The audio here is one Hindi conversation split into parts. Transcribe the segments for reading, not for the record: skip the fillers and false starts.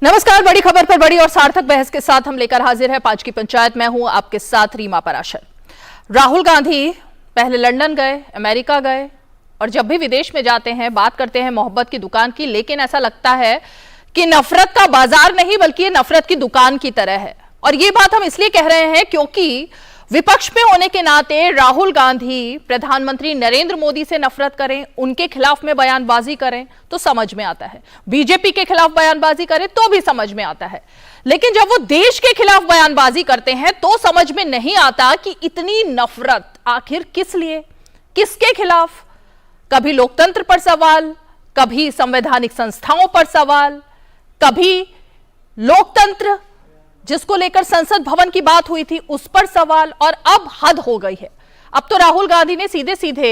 नमस्कार। बड़ी खबर पर बड़ी और सार्थक बहस के साथ हम लेकर हाजिर है आज की पंचायत। मैं हूं आपके साथ रीमा पराशर। राहुल गांधी पहले लंदन गए, अमेरिका गए और जब भी विदेश में जाते हैं बात करते हैं मोहब्बत की दुकान की, लेकिन ऐसा लगता है कि नफरत का बाजार नहीं बल्कि ये नफरत की दुकान की तरह है। और ये बात हम इसलिए कह रहे हैं क्योंकि विपक्ष में होने के नाते राहुल गांधी प्रधानमंत्री नरेंद्र मोदी से नफरत करें, उनके खिलाफ में बयानबाजी करें तो समझ में आता है, बीजेपी के खिलाफ बयानबाजी करें तो भी समझ में आता है, लेकिन जब वो देश के खिलाफ बयानबाजी करते हैं तो समझ में नहीं आता कि इतनी नफरत आखिर किस लिए, किसके खिलाफ। कभी लोकतंत्र पर सवाल, कभी संवैधानिक संस्थाओं पर सवाल, कभी लोकतंत्र जिसको लेकर संसद भवन की बात हुई थी उस पर सवाल, और अब हद हो गई है। अब तो राहुल गांधी ने सीधे सीधे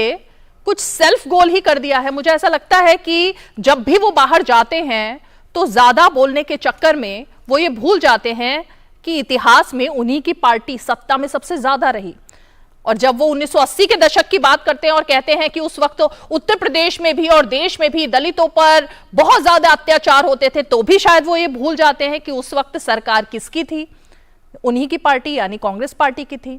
कुछ सेल्फ गोल ही कर दिया है। मुझे ऐसा लगता है कि जब भी वो बाहर जाते हैं तो ज्यादा बोलने के चक्कर में वो ये भूल जाते हैं कि इतिहास में उन्हीं की पार्टी सत्ता में सबसे ज्यादा रही। और जब वो 1980 के दशक की बात करते हैं और कहते हैं कि उस वक्त तो उत्तर प्रदेश में भी और देश में भी दलितों पर बहुत ज्यादा अत्याचार होते थे, तो भी शायद वो ये भूल जाते हैं कि उस वक्त सरकार किसकी थी, उन्हीं की पार्टी यानी कांग्रेस पार्टी की थी।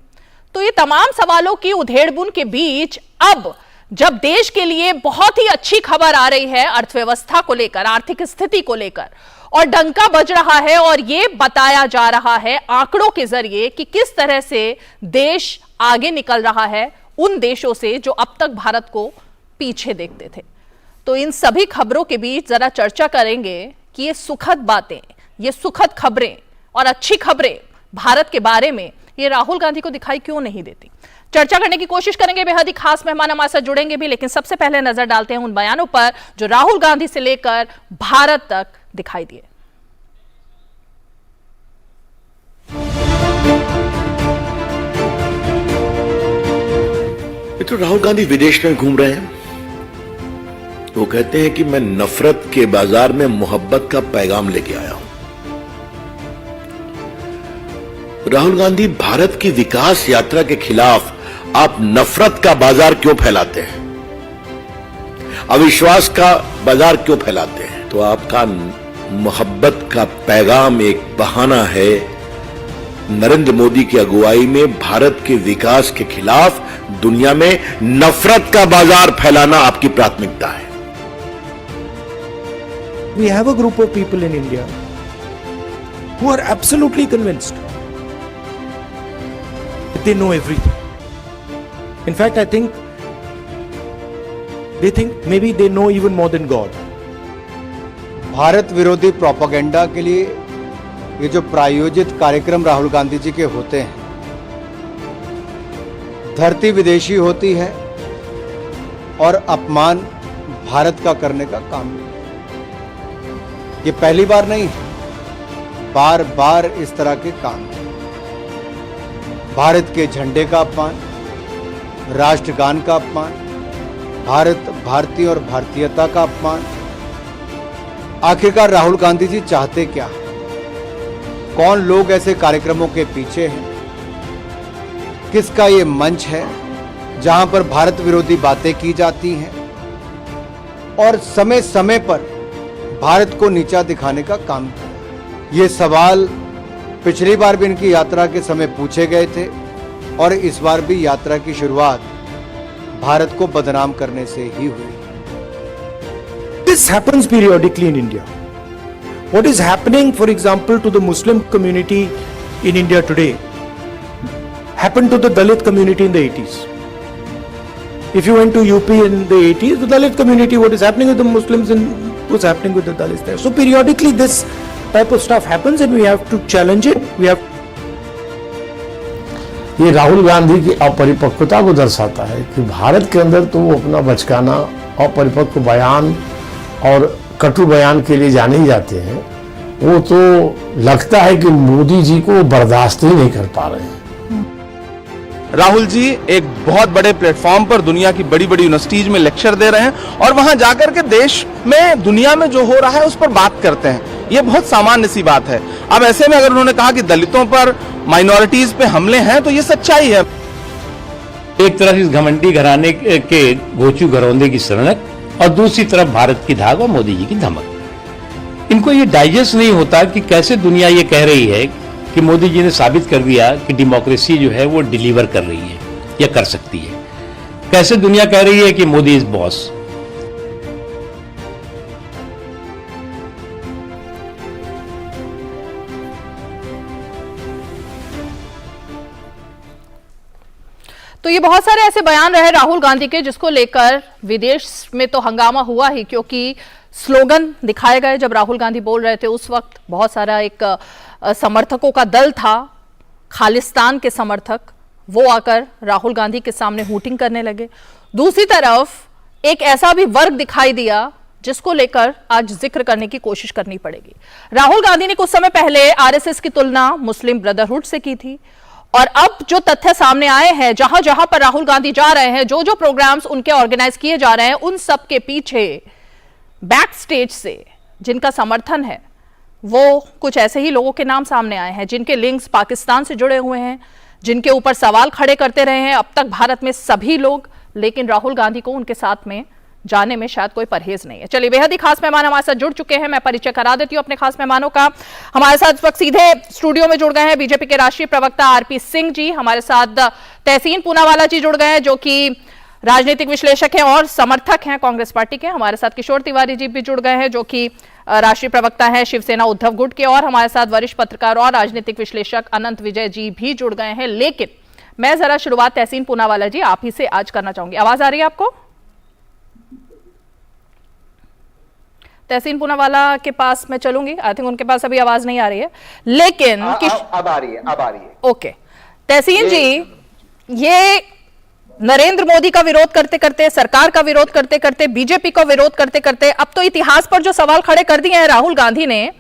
तो ये तमाम सवालों की उधेड़बुन के बीच अब जब देश के लिए बहुत ही अच्छी खबर आ रही है अर्थव्यवस्था को लेकर, आर्थिक स्थिति को लेकर, और डंका बज रहा है और ये बताया जा रहा है आंकड़ों के जरिए कि किस तरह से देश आगे निकल रहा है उन देशों से जो अब तक भारत को पीछे देखते थे। तो इन सभी खबरों के बीच जरा चर्चा करेंगे कि ये सुखद बातें, ये सुखद खबरें और अच्छी खबरें भारत के बारे में ये राहुल गांधी को दिखाई क्यों नहीं देती। चर्चा करने की कोशिश करेंगे। बेहद ही खास मेहमान हमारे साथ जुड़ेंगे भी, लेकिन सबसे पहले नजर डालते हैं उन बयानों पर जो राहुल गांधी से लेकर भारत तक दिखाई दिए। तो राहुल गांधी विदेश में घूम रहे हैं, वो कहते हैं कि मैं नफरत के बाजार में मोहब्बत का पैगाम लेके आया हूं। राहुल गांधी, भारत की विकास यात्रा के खिलाफ आप नफरत का बाजार क्यों फैलाते हैं, अविश्वास का बाजार क्यों फैलाते हैं? तो आपका मोहब्बत का पैगाम एक बहाना है नरेंद्र मोदी की अगुवाई में भारत के विकास के खिलाफ दुनिया में नफरत का बाजार फैलाना आपकी प्राथमिकता है। We have a group of people in India who are absolutely convinced that they know everything. In fact, I think they think maybe they know even more than God. Bharat विरोधी प्रोपेगेंडा के लिए ये जो प्रायोजित कार्यक्रम राहुल गांधी जी के होते हैं, धरती विदेशी होती है और अपमान भारत का करने का काम है। ये पहली बार नहीं है, बार बार इस तरह के काम है। भारत के झंडे का अपमान, राष्ट्रगान का अपमान, भारत, भारतीय और भारतीयता का अपमान। आखिरकार राहुल गांधी जी चाहते क्या है? कौन लोग ऐसे कार्यक्रमों के पीछे हैं? किसका ये मंच है जहां पर भारत विरोधी बातें की जाती हैं और समय समय पर भारत को नीचा दिखाने का काम किया? ये सवाल पिछली बार भी इनकी यात्रा के समय पूछे गए थे और इस बार भी यात्रा की शुरुआत भारत को बदनाम करने से ही हुई। This happens periodically in India. What is happening, for example, to the Muslim community in India today happened to the Dalit community in the 80s. If you went to UP in the 80s, the Dalit community, what is happening with the Muslims was happening with the Dalits there. So periodically this type of stuff happens and we have to challenge it. We have ये राहुल गांधी की अपरिपक्वता को दर्शाता है कि भारत के अंदर तो वो अपना बचकाना, अपरिपक्व बयान और कटु बयान के लिए जाने ही जाते हैं। वो तो लगता है कि मोदी जी को बर्दाश्त ही नहीं कर पा रहे हैं। राहुल जी एक बहुत बड़े प्लेटफॉर्म पर दुनिया की बड़ी बड़ी यूनिवर्सिटीज में लेक्चर दे रहे हैं और वहां जाकर के देश में, दुनिया में जो हो रहा है उस पर बात करते हैं। ये बहुत सामान्य सी बात है। अब ऐसे में अगर उन्होंने कहा कि दलितों पर, माइनॉरिटीज पे हमले हैं, तो ये सच्चाई है। एक तरफ इस घमंडी घराने के गोचू घरौंदे की सनक और दूसरी तरफ भारत की धाक और मोदी जी की धमक। इनको ये डाइजेस्ट नहीं होता कि कैसे दुनिया ये कह रही है कि मोदी जी ने साबित कर दिया कि डेमोक्रेसी जो है वो डिलीवर कर रही है या कर सकती है। कैसे दुनिया कह रही है कि मोदी इज बॉस। तो ये बहुत सारे ऐसे बयान रहे राहुल गांधी के जिसको लेकर विदेश में तो हंगामा हुआ ही, क्योंकि स्लोगन दिखाए गए जब राहुल गांधी बोल रहे थे उस वक्त बहुत सारा एक समर्थकों का दल था, खालिस्तान के समर्थक, वो आकर राहुल गांधी के सामने हूटिंग करने लगे। दूसरी तरफ एक ऐसा भी वर्ग दिखाई दिया जिसको लेकर आज जिक्र करने की कोशिश करनी पड़ेगी। राहुल गांधी ने कुछ समय पहले आरएसएस की तुलना मुस्लिम ब्रदरहुड से की थी, और अब जो तथ्य सामने आए हैं, जहां जहां पर राहुल गांधी जा रहे हैं, जो जो प्रोग्राम्स उनके ऑर्गेनाइज किए जा रहे हैं, उन सब के पीछे बैक स्टेज से जिनका समर्थन है वो कुछ ऐसे ही लोगों के नाम सामने आए हैं जिनके लिंक्स पाकिस्तान से जुड़े हुए हैं, जिनके ऊपर सवाल खड़े करते रहे हैं अब तक भारत में सभी लोग, लेकिन राहुल गांधी को उनके साथ में जाने में शायद कोई परहेज नहीं है। चलिए, बेहद ही खास मेहमान हमारे साथ जुड़ चुके हैं, मैं परिचय करा देती हूं अपने खास मेहमानों का। हमारे साथ इस वक्त सीधे स्टूडियो में जुड़ गए हैं बीजेपी के राष्ट्रीय प्रवक्ता आरपी सिंह जी, हमारे साथ तहसीन पूनावाला जी जुड़ गए हैं जो कि राजनीतिक विश्लेषक हैं और समर्थक हैं कांग्रेस पार्टी के। हमारे साथ किशोर तिवारी जी भी जुड़ गए हैं जो कि राष्ट्रीय प्रवक्ता हैं शिवसेना उद्धव गुट के, और हमारे साथ वरिष्ठ पत्रकार और राजनीतिक विश्लेषक अनंत विजय जी भी जुड़ गए हैं। लेकिन मैं जरा शुरुआत तहसीन पूनावाला जी आप ही से आज करना चाहूंगी। आवाज आ रही है आपको? तहसीन पूनावाला के पास मैं चलूंगी, आई थिंक उनके पास अभी आवाज नहीं आ रही है, लेकिन अब आ रही है। ओके तहसीन जी, ये नरेंद्र मोदी का विरोध करते करते, सरकार का विरोध करते करते, बीजेपी का विरोध करते करते अब तो इतिहास पर जो सवाल खड़े कर दिए हैं राहुल गांधी ने,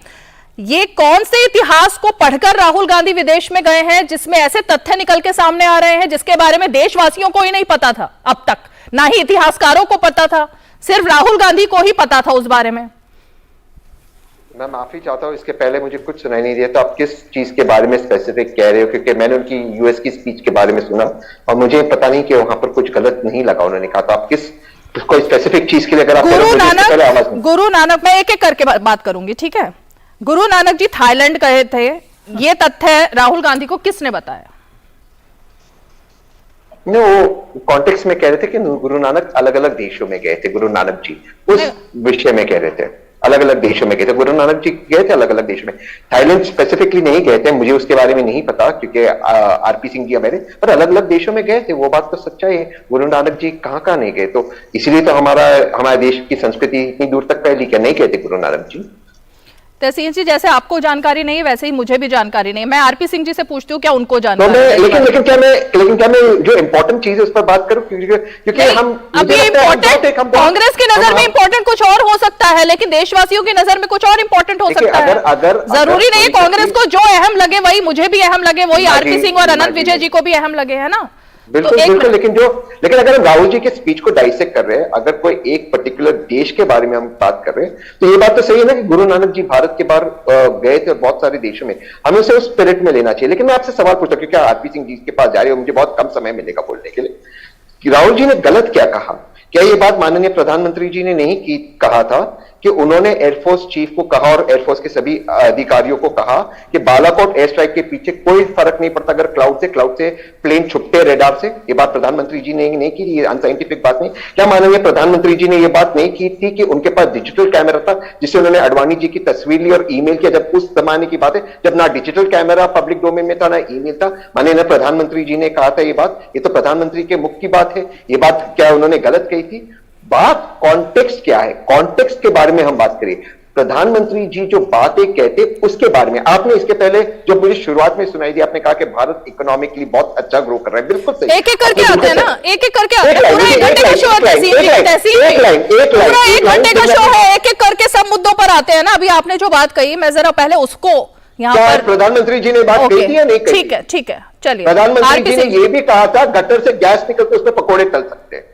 ये कौन से इतिहास को पढ़कर राहुल गांधी विदेश में गए हैं जिसमें ऐसे तथ्य निकल के सामने आ रहे हैं जिसके बारे में देशवासियों को ही नहीं पता था अब तक, ना ही इतिहासकारों को पता था, सिर्फ राहुल गांधी को ही पता था उस बारे में। मैं माफी चाहता हूँ, इसके पहले मुझे कुछ सुनाई नहीं दिया, तो आप किस चीज के बारे में स्पेसिफिक कह रहे हो? क्योंकि मैंने उनकी यूएस की स्पीच के बारे में सुना और मुझे पता नहीं कि वहां पर कुछ गलत नहीं लगा उन्होंने कहा, तो आप किस कोई स्पेसिफिक चीज के लिए अगर आप गुरु नानक, मैं एक एक करके बात करूंगी, ठीक है? गुरु नानक जी थाईलैंड गए थे, ये तथ्य राहुल गांधी को किसने बताया? वो कॉन्टेक्स्ट में कह रहे थे कि गुरु नानक अलग अलग देशों में गए थे, गुरु नानक जी उस विषय में कह रहे थे, अलग अलग देशों में गए थे, गुरु नानक जी गए थे अलग अलग देशों में, थाईलैंड स्पेसिफिकली नहीं गए थे, मुझे उसके बारे में नहीं पता क्योंकि आरपी सिंह जी मेरे, पर अलग अलग देशों में गए थे, वो बात तो सच्चाई है। गुरु नानक जी कहाँ नहीं गए, तो इसीलिए तो हमारे देश की संस्कृति इतनी दूर तक फैली, क्या नहीं गए थे गुरु नानक जी? तहसीन जी, जैसे आपको जानकारी नहीं है वैसे ही मुझे भी जानकारी नहीं है, मैं आरपी सिंह जी से पूछती हूँ क्या उनको जानकारी है? लेकिन क्या मैं जो इम्पोर्टेंट चीज है उस पर बात करूं, क्योंकि हम अभी इम्पोर्टेंट कांग्रेस की नजर में इम्पोर्टेंट कुछ और हो सकता है, लेकिन देशवासियों की नजर में कुछ और इम्पोर्टेंट हो सकता है। अगर जरूरी नहीं कांग्रेस को जो अहम लगे वही मुझे भी अहम लगे, वही आरपी सिंह और अनंत विजय जी को भी अहम लगे, है ना? बिल्कुल बिल्कुल, लेकिन अगर हम राहुल जी के स्पीच को डाइसेक्ट कर रहे हैं, अगर कोई एक पर्टिकुलर देश के बारे में हम बात कर रहे हैं, तो ये बात तो सही है ना कि गुरु नानक जी भारत के बाहर गए थे और बहुत सारे देशों में, हमें उसे उस स्पिरिट में लेना चाहिए। लेकिन मैं आपसे सवाल पूछता हूं, क्योंकि आरपी सिंह जी के पास जा रही हो, मुझे बहुत कम समय मिलेगा बोलने के लिए, कि राहुल जी ने गलत क्या कहा? क्या ये बात माननीय प्रधानमंत्री जी ने नहीं कहा था कि उन्होंने एयरफोर्स चीफ को कहा और एयरफोर्स के सभी अधिकारियों को कहा कि बालाकोट एयर स्ट्राइक के पीछे कोई फर्क नहीं पड़ता अगर क्लाउड से प्लेन छुपते रेडार से? ये बात प्रधानमंत्री जी ने नहीं की, ये अनसाइंटिफिक बात नहीं। क्या माननीय प्रधानमंत्री जी ने ये बात नहीं की थी कि उनके पास डिजिटल कैमरा था जिससे उन्होंने अडवाणी जी की तस्वीर ली और ईमेल किया? जब उस जमाने की बात है जब ना डिजिटल कैमरा पब्लिक डोमेन में था ना ईमेल था, माननीय प्रधानमंत्री जी ने कहा था ये बात, ये तो प्रधानमंत्री के मुख की बात है, ये बात क्या उन्होंने गलत कही थी? बात कॉन्टेक्स्ट क्या है, कॉन्टेक्स्ट के बारे में हम बात करें। प्रधानमंत्री जी जो बातें कहते उसके बारे में आपने इसके पहले जो मुझे शुरुआत में सुनाई दी, आपने कहा कि भारत इकोनॉमिकली बहुत अच्छा ग्रो कर रहा है, बिल्कुल सही। एक एक करके आते हैं ना, एक एक करके आते हैं, पूरा 1 घंटे का शो है, पूरा 1 घंटे का शो है, एक एक करके सब मुद्दों पर आते हैं ना। अभी आपने जो बात कही मैं जरा पहले उसको यहाँ पर, प्रधानमंत्री जी ने बात कही थी या नहीं कही? ठीक है चलिए। प्रधानमंत्री जी ने यह भी कहा था गटर से गैस निकलते उसमें पकौड़े तल सकते हैं।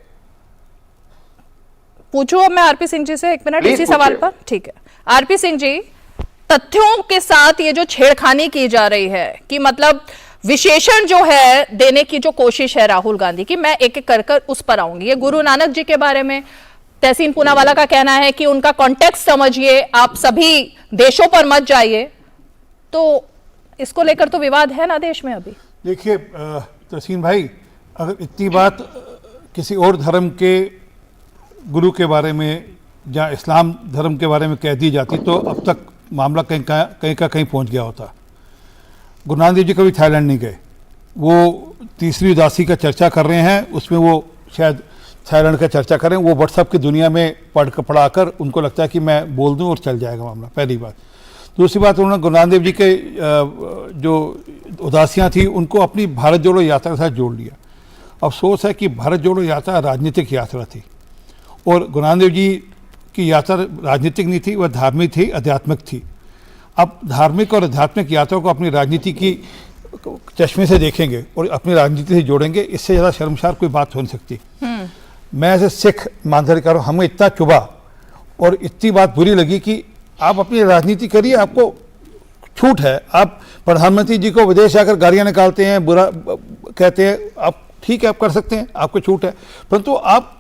पूछूं अब मैं आरपी सिंह जी से 1 मिनट इसी सवाल पर? ठीक है आरपी सिंह जी, तथ्यों के साथ ये जो छेड़खानी की जा रही है कि मतलब विशेषण जो है देने की जो कोशिश है राहुल गांधी की, मैं एक एक कर उस पर आऊंगी। ये गुरु नानक जी के बारे में तहसीन पूनावाला का कहना है कि उनका कॉन्टेक्स्ट समझिए, आप सभी देशों पर मत जाइए। तो इसको लेकर तो विवाद है ना देश में अभी। देखिए तहसीन भाई, अगर इतनी बात किसी और धर्म के गुरु के बारे में या इस्लाम धर्म के बारे में कह दी जाती तो अब तक मामला कहीं का कहीं पहुंच गया होता। गुरु नानक देव जी कभी थाईलैंड नहीं गए, वो तीसरी उदासी का चर्चा कर रहे हैं, उसमें वो शायद थाईलैंड का चर्चा करें, वो व्हाट्सएप की दुनिया में पढ़ाकर उनको लगता है कि मैं बोल दूं और चल जाएगा मामला, पहली बात। दूसरी बात, उन्होंने गुरु नानक देव जी के जो उदासियाँ थी उनको अपनी भारत जोड़ो यात्रा के साथ जोड़ लिया। अफसोस है कि भारत जोड़ो यात्रा राजनीतिक यात्रा थी और गुरु नानक देव जी की यात्रा राजनीतिक नहीं थी, वह धार्मिक थी, आध्यात्मिक थी। अब धार्मिक और आध्यात्मिक यात्रा को अपनी राजनीति की चश्मे से देखेंगे और अपनी राजनीति से जोड़ेंगे, इससे ज़्यादा शर्मसार कोई बात हो नहीं सकती। मैं ऐसे सिख ईमानदारी हूँ, हमें इतना चुभा और इतनी बात बुरी लगी कि आप अपनी राजनीति करिए, आपको छूट है। आप प्रधानमंत्री जी को विदेश जाकर गालियाँ निकालते हैं, बुरा कहते हैं, आप ठीक है, आप कर सकते हैं, आपको छूट है। परंतु आप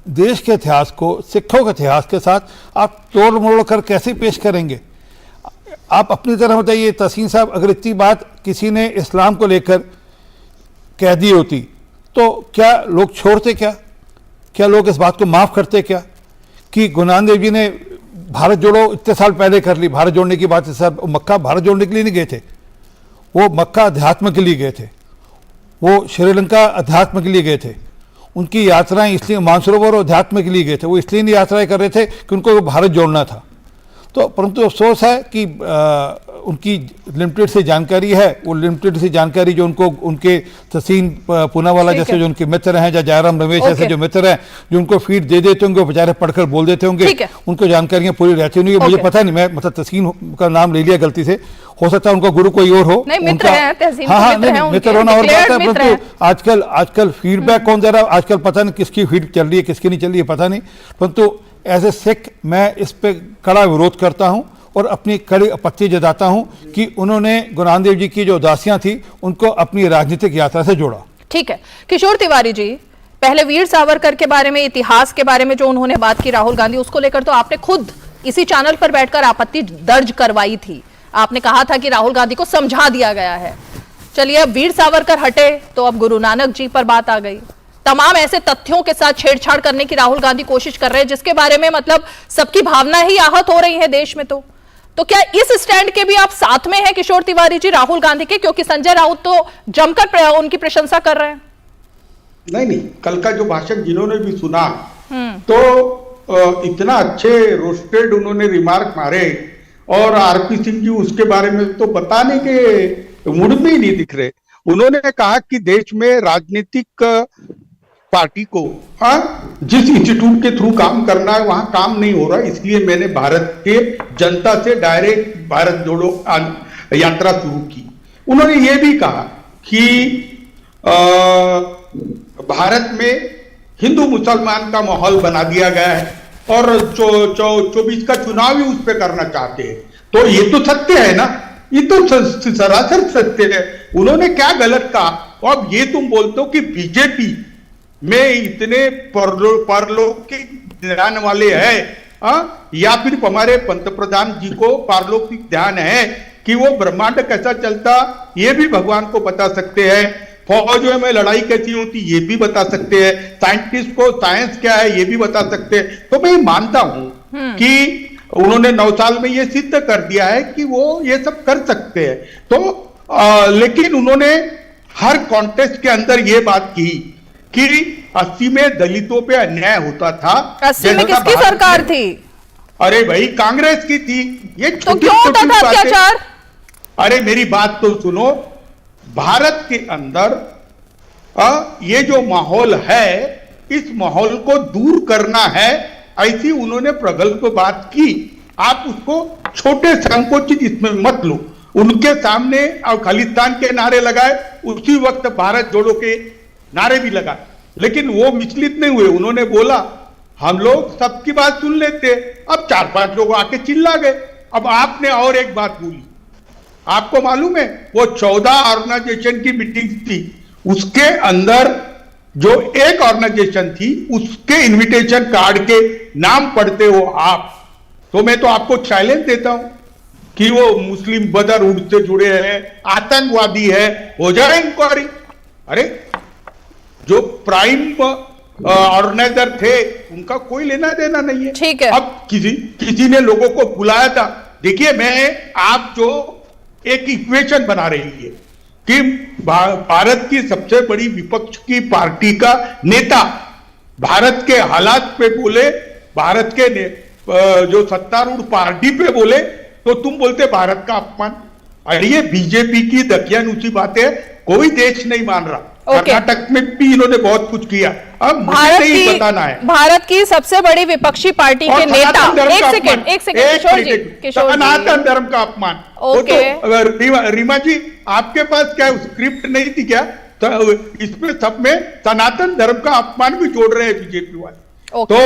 देश के इतिहास को, सिखों के इतिहास के साथ आप तोड़ मरोड़ कर कैसे पेश करेंगे? आप अपनी तरह बताइए तहसीन साहब, अगर इतनी बात किसी ने इस्लाम को लेकर कह दी होती तो क्या लोग छोड़ते? क्या लोग इस बात को माफ़ करते? क्या कि गुरु नानक देव जी ने भारत जोड़ो इतने साल पहले कर ली, भारत जोड़ने की बात सर, मक्का भारत जोड़ने के लिए नहीं गए थे, वो मक्का अध्यात्म के लिए गए थे, वो श्रीलंका अध्यात्म के लिए गए थे। उनकी यात्राएं इसलिए मानसरोवर और अध्यात्म के लिए गए थे, वो इसलिए नहीं यात्राएं कर रहे थे कि उनको भारत जोड़ना था। तो परंतु अफसोस है कि उनकी लिमिटेड से जानकारी है, वो लिमिटेड से जानकारी जो उनको उनके तहसीन पूनावाला जैसे जो उनके मित्र हैं, या जयराम रमेश जैसे जो मित्र हैं, जो उनको फीड दे देते होंगे, वो बेचारे पढ़कर बोल देते होंगे, उनको जानकारियां पूरी रहती होंगी। मुझे पता नहीं, मैं मतलब तहसीन का नाम ले लिया गलती से, हो सकता है उनका गुरु कोई और हो, मित्र होना और बात है। परंतु आजकल फीडबैक कौन दे रहा है, आजकल पता नहीं किसकी फीड चल रही है, किसकी नहीं चल रही है, पता नहीं। परंतु एज ए सिख मैं इस पे कड़ा विरोध करता हूं और अपनी कड़ी आपत्ति जताता हूं कि उन्होंने गुरु नानक देव जी की जो उदासियां थी उनको अपनी राजनीतिक यात्रा से जोड़ा। ठीक है किशोर तिवारी जी, पहले वीर सावरकर के बारे में, इतिहास के बारे में जो उन्होंने बात की राहुल गांधी, उसको लेकर तो आपने खुद इसी चैनल पर बैठकर आपत्ति दर्ज करवाई थी। आपने कहा था कि राहुल गांधी को समझा दिया गया है। चलिए, अब वीर सावरकर हटे तो अब गुरु नानक जी पर बात आ गई। तमाम ऐसे तथ्यों के साथ छेड़छाड़ करने की राहुल गांधी कोशिश कर रहे हैं जिसके बारे में मतलब सबकी भावना ही आहत हो रही है देश में। तो क्या इस स्टैंड के भी आप साथ में हैं किशोर तिवारी जी राहुल गांधी के? क्योंकि संजय राउत तो जमकर उनकी प्रशंसा कर रहे हैं। नहीं, कल का जो भाषण जिन्होंने भी सुना तो इतना अच्छे रोस्टेड उन्होंने रिमार्क मारे, और आरपी सिंह जी उसके बारे में तो बताने के मूड में ही नहीं दिख रहे। उन्होंने कहा कि देश में राजनीतिक पार्टी को जिस इंस्टीट्यूट के थ्रू काम करना है वहां काम नहीं हो रहा, इसलिए मैंने भारत के जनता से डायरेक्ट भारत जोड़ो यात्रा शुरू की। उन्होंने ये भी कहा कि भारत में हिंदू मुसलमान का माहौल बना दिया गया है और 24 का चुनाव ही उस पर करना चाहते हैं। तो ये तो सत्य है ना, ये तो सरासर सत्य है। उन्होंने क्या गलत कहा? अब ये तुम बोलते हो कि बीजेपी में इतने पारलौकिक ध्यान वाले हैं, या फिर हमारे पंतप्रधान जी को पारलौकिक ध्यान है कि वो ब्रह्मांड कैसा चलता ये भी भगवान को बता सकते हैं, फौज में लड़ाई कैसी होती ये भी बता सकते हैं, साइंटिस्ट को साइंस क्या है ये भी बता सकते हैं। तो मैं मानता हूं कि उन्होंने 9 साल में ये सिद्ध कर दिया है कि वो ये सब कर सकते हैं। तो लेकिन उन्होंने हर कॉन्टेस्ट के अंदर ये बात की कि 80 में दलितों पे अन्याय होता था। 80 में किसकी सरकार थी? अरे भाई कांग्रेस की थी। ये तो क्यों होता था अत्याचार? अरे मेरी बात तो सुनो, भारत के अंदर ये जो माहौल है इस माहौल को दूर करना है, ऐसी उन्होंने प्रगल्भ बात की। आप उसको छोटे संकोचित इसमें मत लो। उनके सामने खालिस्तान के नारे लगाए, उसी वक्त भारत जोड़ो के नारे भी लगाए, लेकिन वो विचलित नहीं हुए। उन्होंने बोला हम लोग सबकी बात सुन लेते। अब 4-5 लोग आके चिल्ला गए। अब आपने और एक बात बोली, आपको मालूम है वो 14 ऑर्गेनाइजेशन की मीटिंग थी, उसके अंदर जो एक ऑर्गेनाइजेशन थी उसके इनविटेशन कार्ड के नाम पढ़ते हो आप, तो मैं तो आपको चैलेंज देता हूं कि वो मुस्लिम ब्रदरहुड से जुड़े हैं, आतंकवादी है, हो जाए इंक्वायरी। अरे जो प्राइम ऑर्गेनाइजर थे उनका कोई लेना देना नहीं है। ठीक है। अब किसी ने लोगों को बुलाया था। देखिए, मैं आप जो एक इक्वेशन बना रही है कि भारत की सबसे बड़ी विपक्ष की पार्टी का नेता भारत के हालात पे बोले, भारत के जो सत्तारूढ़ पार्टी पे बोले, तो तुम बोलते भारत का अपमान। अरे ये बीजेपी की दकियानूसी बातें, कोई देश नहीं मान रहा। कर्नाटक में भी इन्होंने बहुत कुछ किया। अब मुझे नहीं बताना है। भारत की सबसे बड़ी विपक्षी पार्टी के नेता, एक सेकंड किशोर सनातन धर्म का अपमान। तो रीमा जी, आपके पास क्या स्क्रिप्ट नहीं थी क्या? तो इसमें सब में सनातन धर्म का अपमान भी जोड़ रहे हैं बीजेपी वाले। तो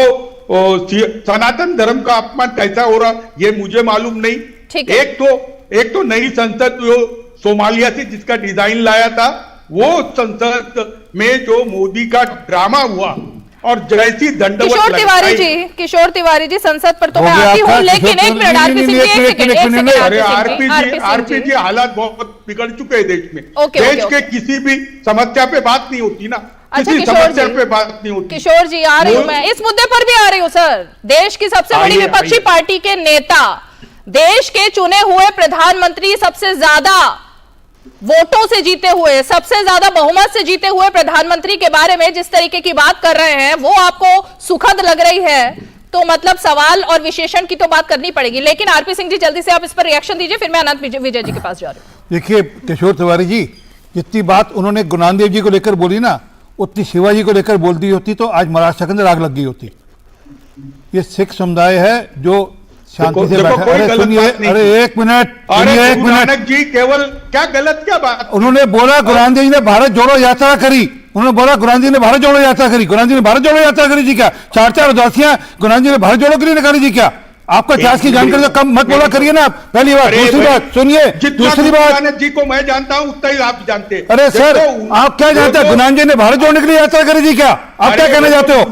सनातन धर्म का अपमान कैसा हो रहा ये मुझे मालूम नहीं। एक तो नई संसद जो सोमालिया से जिसका डिजाइन लाया था, वो संसद में जो मोदी का ड्रामा हुआ और जैसी दंडवत किशोर तिवारी जी, संसद पर तो मैं आती हूँ, लेकिन एक मिनट आरपी जी, हालात बहुत बिगड़ चुके हैं देश में। देश के किसी भी समस्या पे बात नहीं होती ना। अच्छा समस्या पे बात नहीं होती। किशोर जी, आ रही हूँ मैं, इस मुद्दे पर भी आ रही हूँ सर। देश की सबसे बड़ी विपक्षी पार्टी के नेता, देश के चुने हुए प्रधानमंत्री, सबसे ज्यादा वोटों से जीते हुए, सबसे ज्यादा बहुमत से जीते हुए प्रधानमंत्री के बारे में जिस तरीके की बात कर रहे हैं, वो आपको सुखद लग रही है? तो मतलब सवाल और विशेषण की तो बात करनी पड़ेगी। लेकिन आरपी सिंह जी, जल्दी से आप इस पर रिएक्शन दीजिए, फिर मैं अनंत विजय जी के पास जा रही हूं। देखिए किशोर तिवारी जी, जितनी बात उन्होंने गुरु नानक देव जी को लेकर बोली ना, उतनी शिवाजी को लेकर बोल दी होती तो आज महाराष्ट्र के अंदर आग लग गई होती। ये सिख समुदाय है जो शांति से बैठा। अरे सुनिए, अरे एक मिनट, गुरु नानक जी केवल क्या बात उन्होंने बोला, गुरु नानक देव जी ने भारत जोड़ो यात्रा करी। उन्होंने बोला गुरु नानक जी ने भारत जोड़ो यात्रा करी। गुरु नानक जी ने भारत जोड़ो यात्रा करी जी क्या? 4 उदासियां गुरु नानक जी ने भारत जोड़ो के लिए निकाली जी क्या? आपका इतिहास की जानकारी तो कम मत बोला करिए ना आप। पहली बात। दूसरी बात सुनिए, दूसरी बात, जी को मैं जानता हूं उतना ही आप जानते हैं। अरे सर, आप क्या जानते हैं? गुरु नानक जी ने भारत जोड़ने के लिए यात्रा करी थी क्या? आप क्या कहना चाहते हो?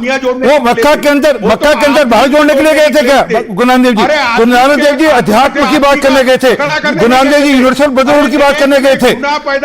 वो मक्का के अंदर भारत जोड़ने के लिए गए थे क्या गुरु नानक देव जी? गुरु नानक देव जी अध्यात्म की बात करने गए थे। गुरु नानक देव जी यूनिवर्सल ब्रदरहुड की बात करने गए थे।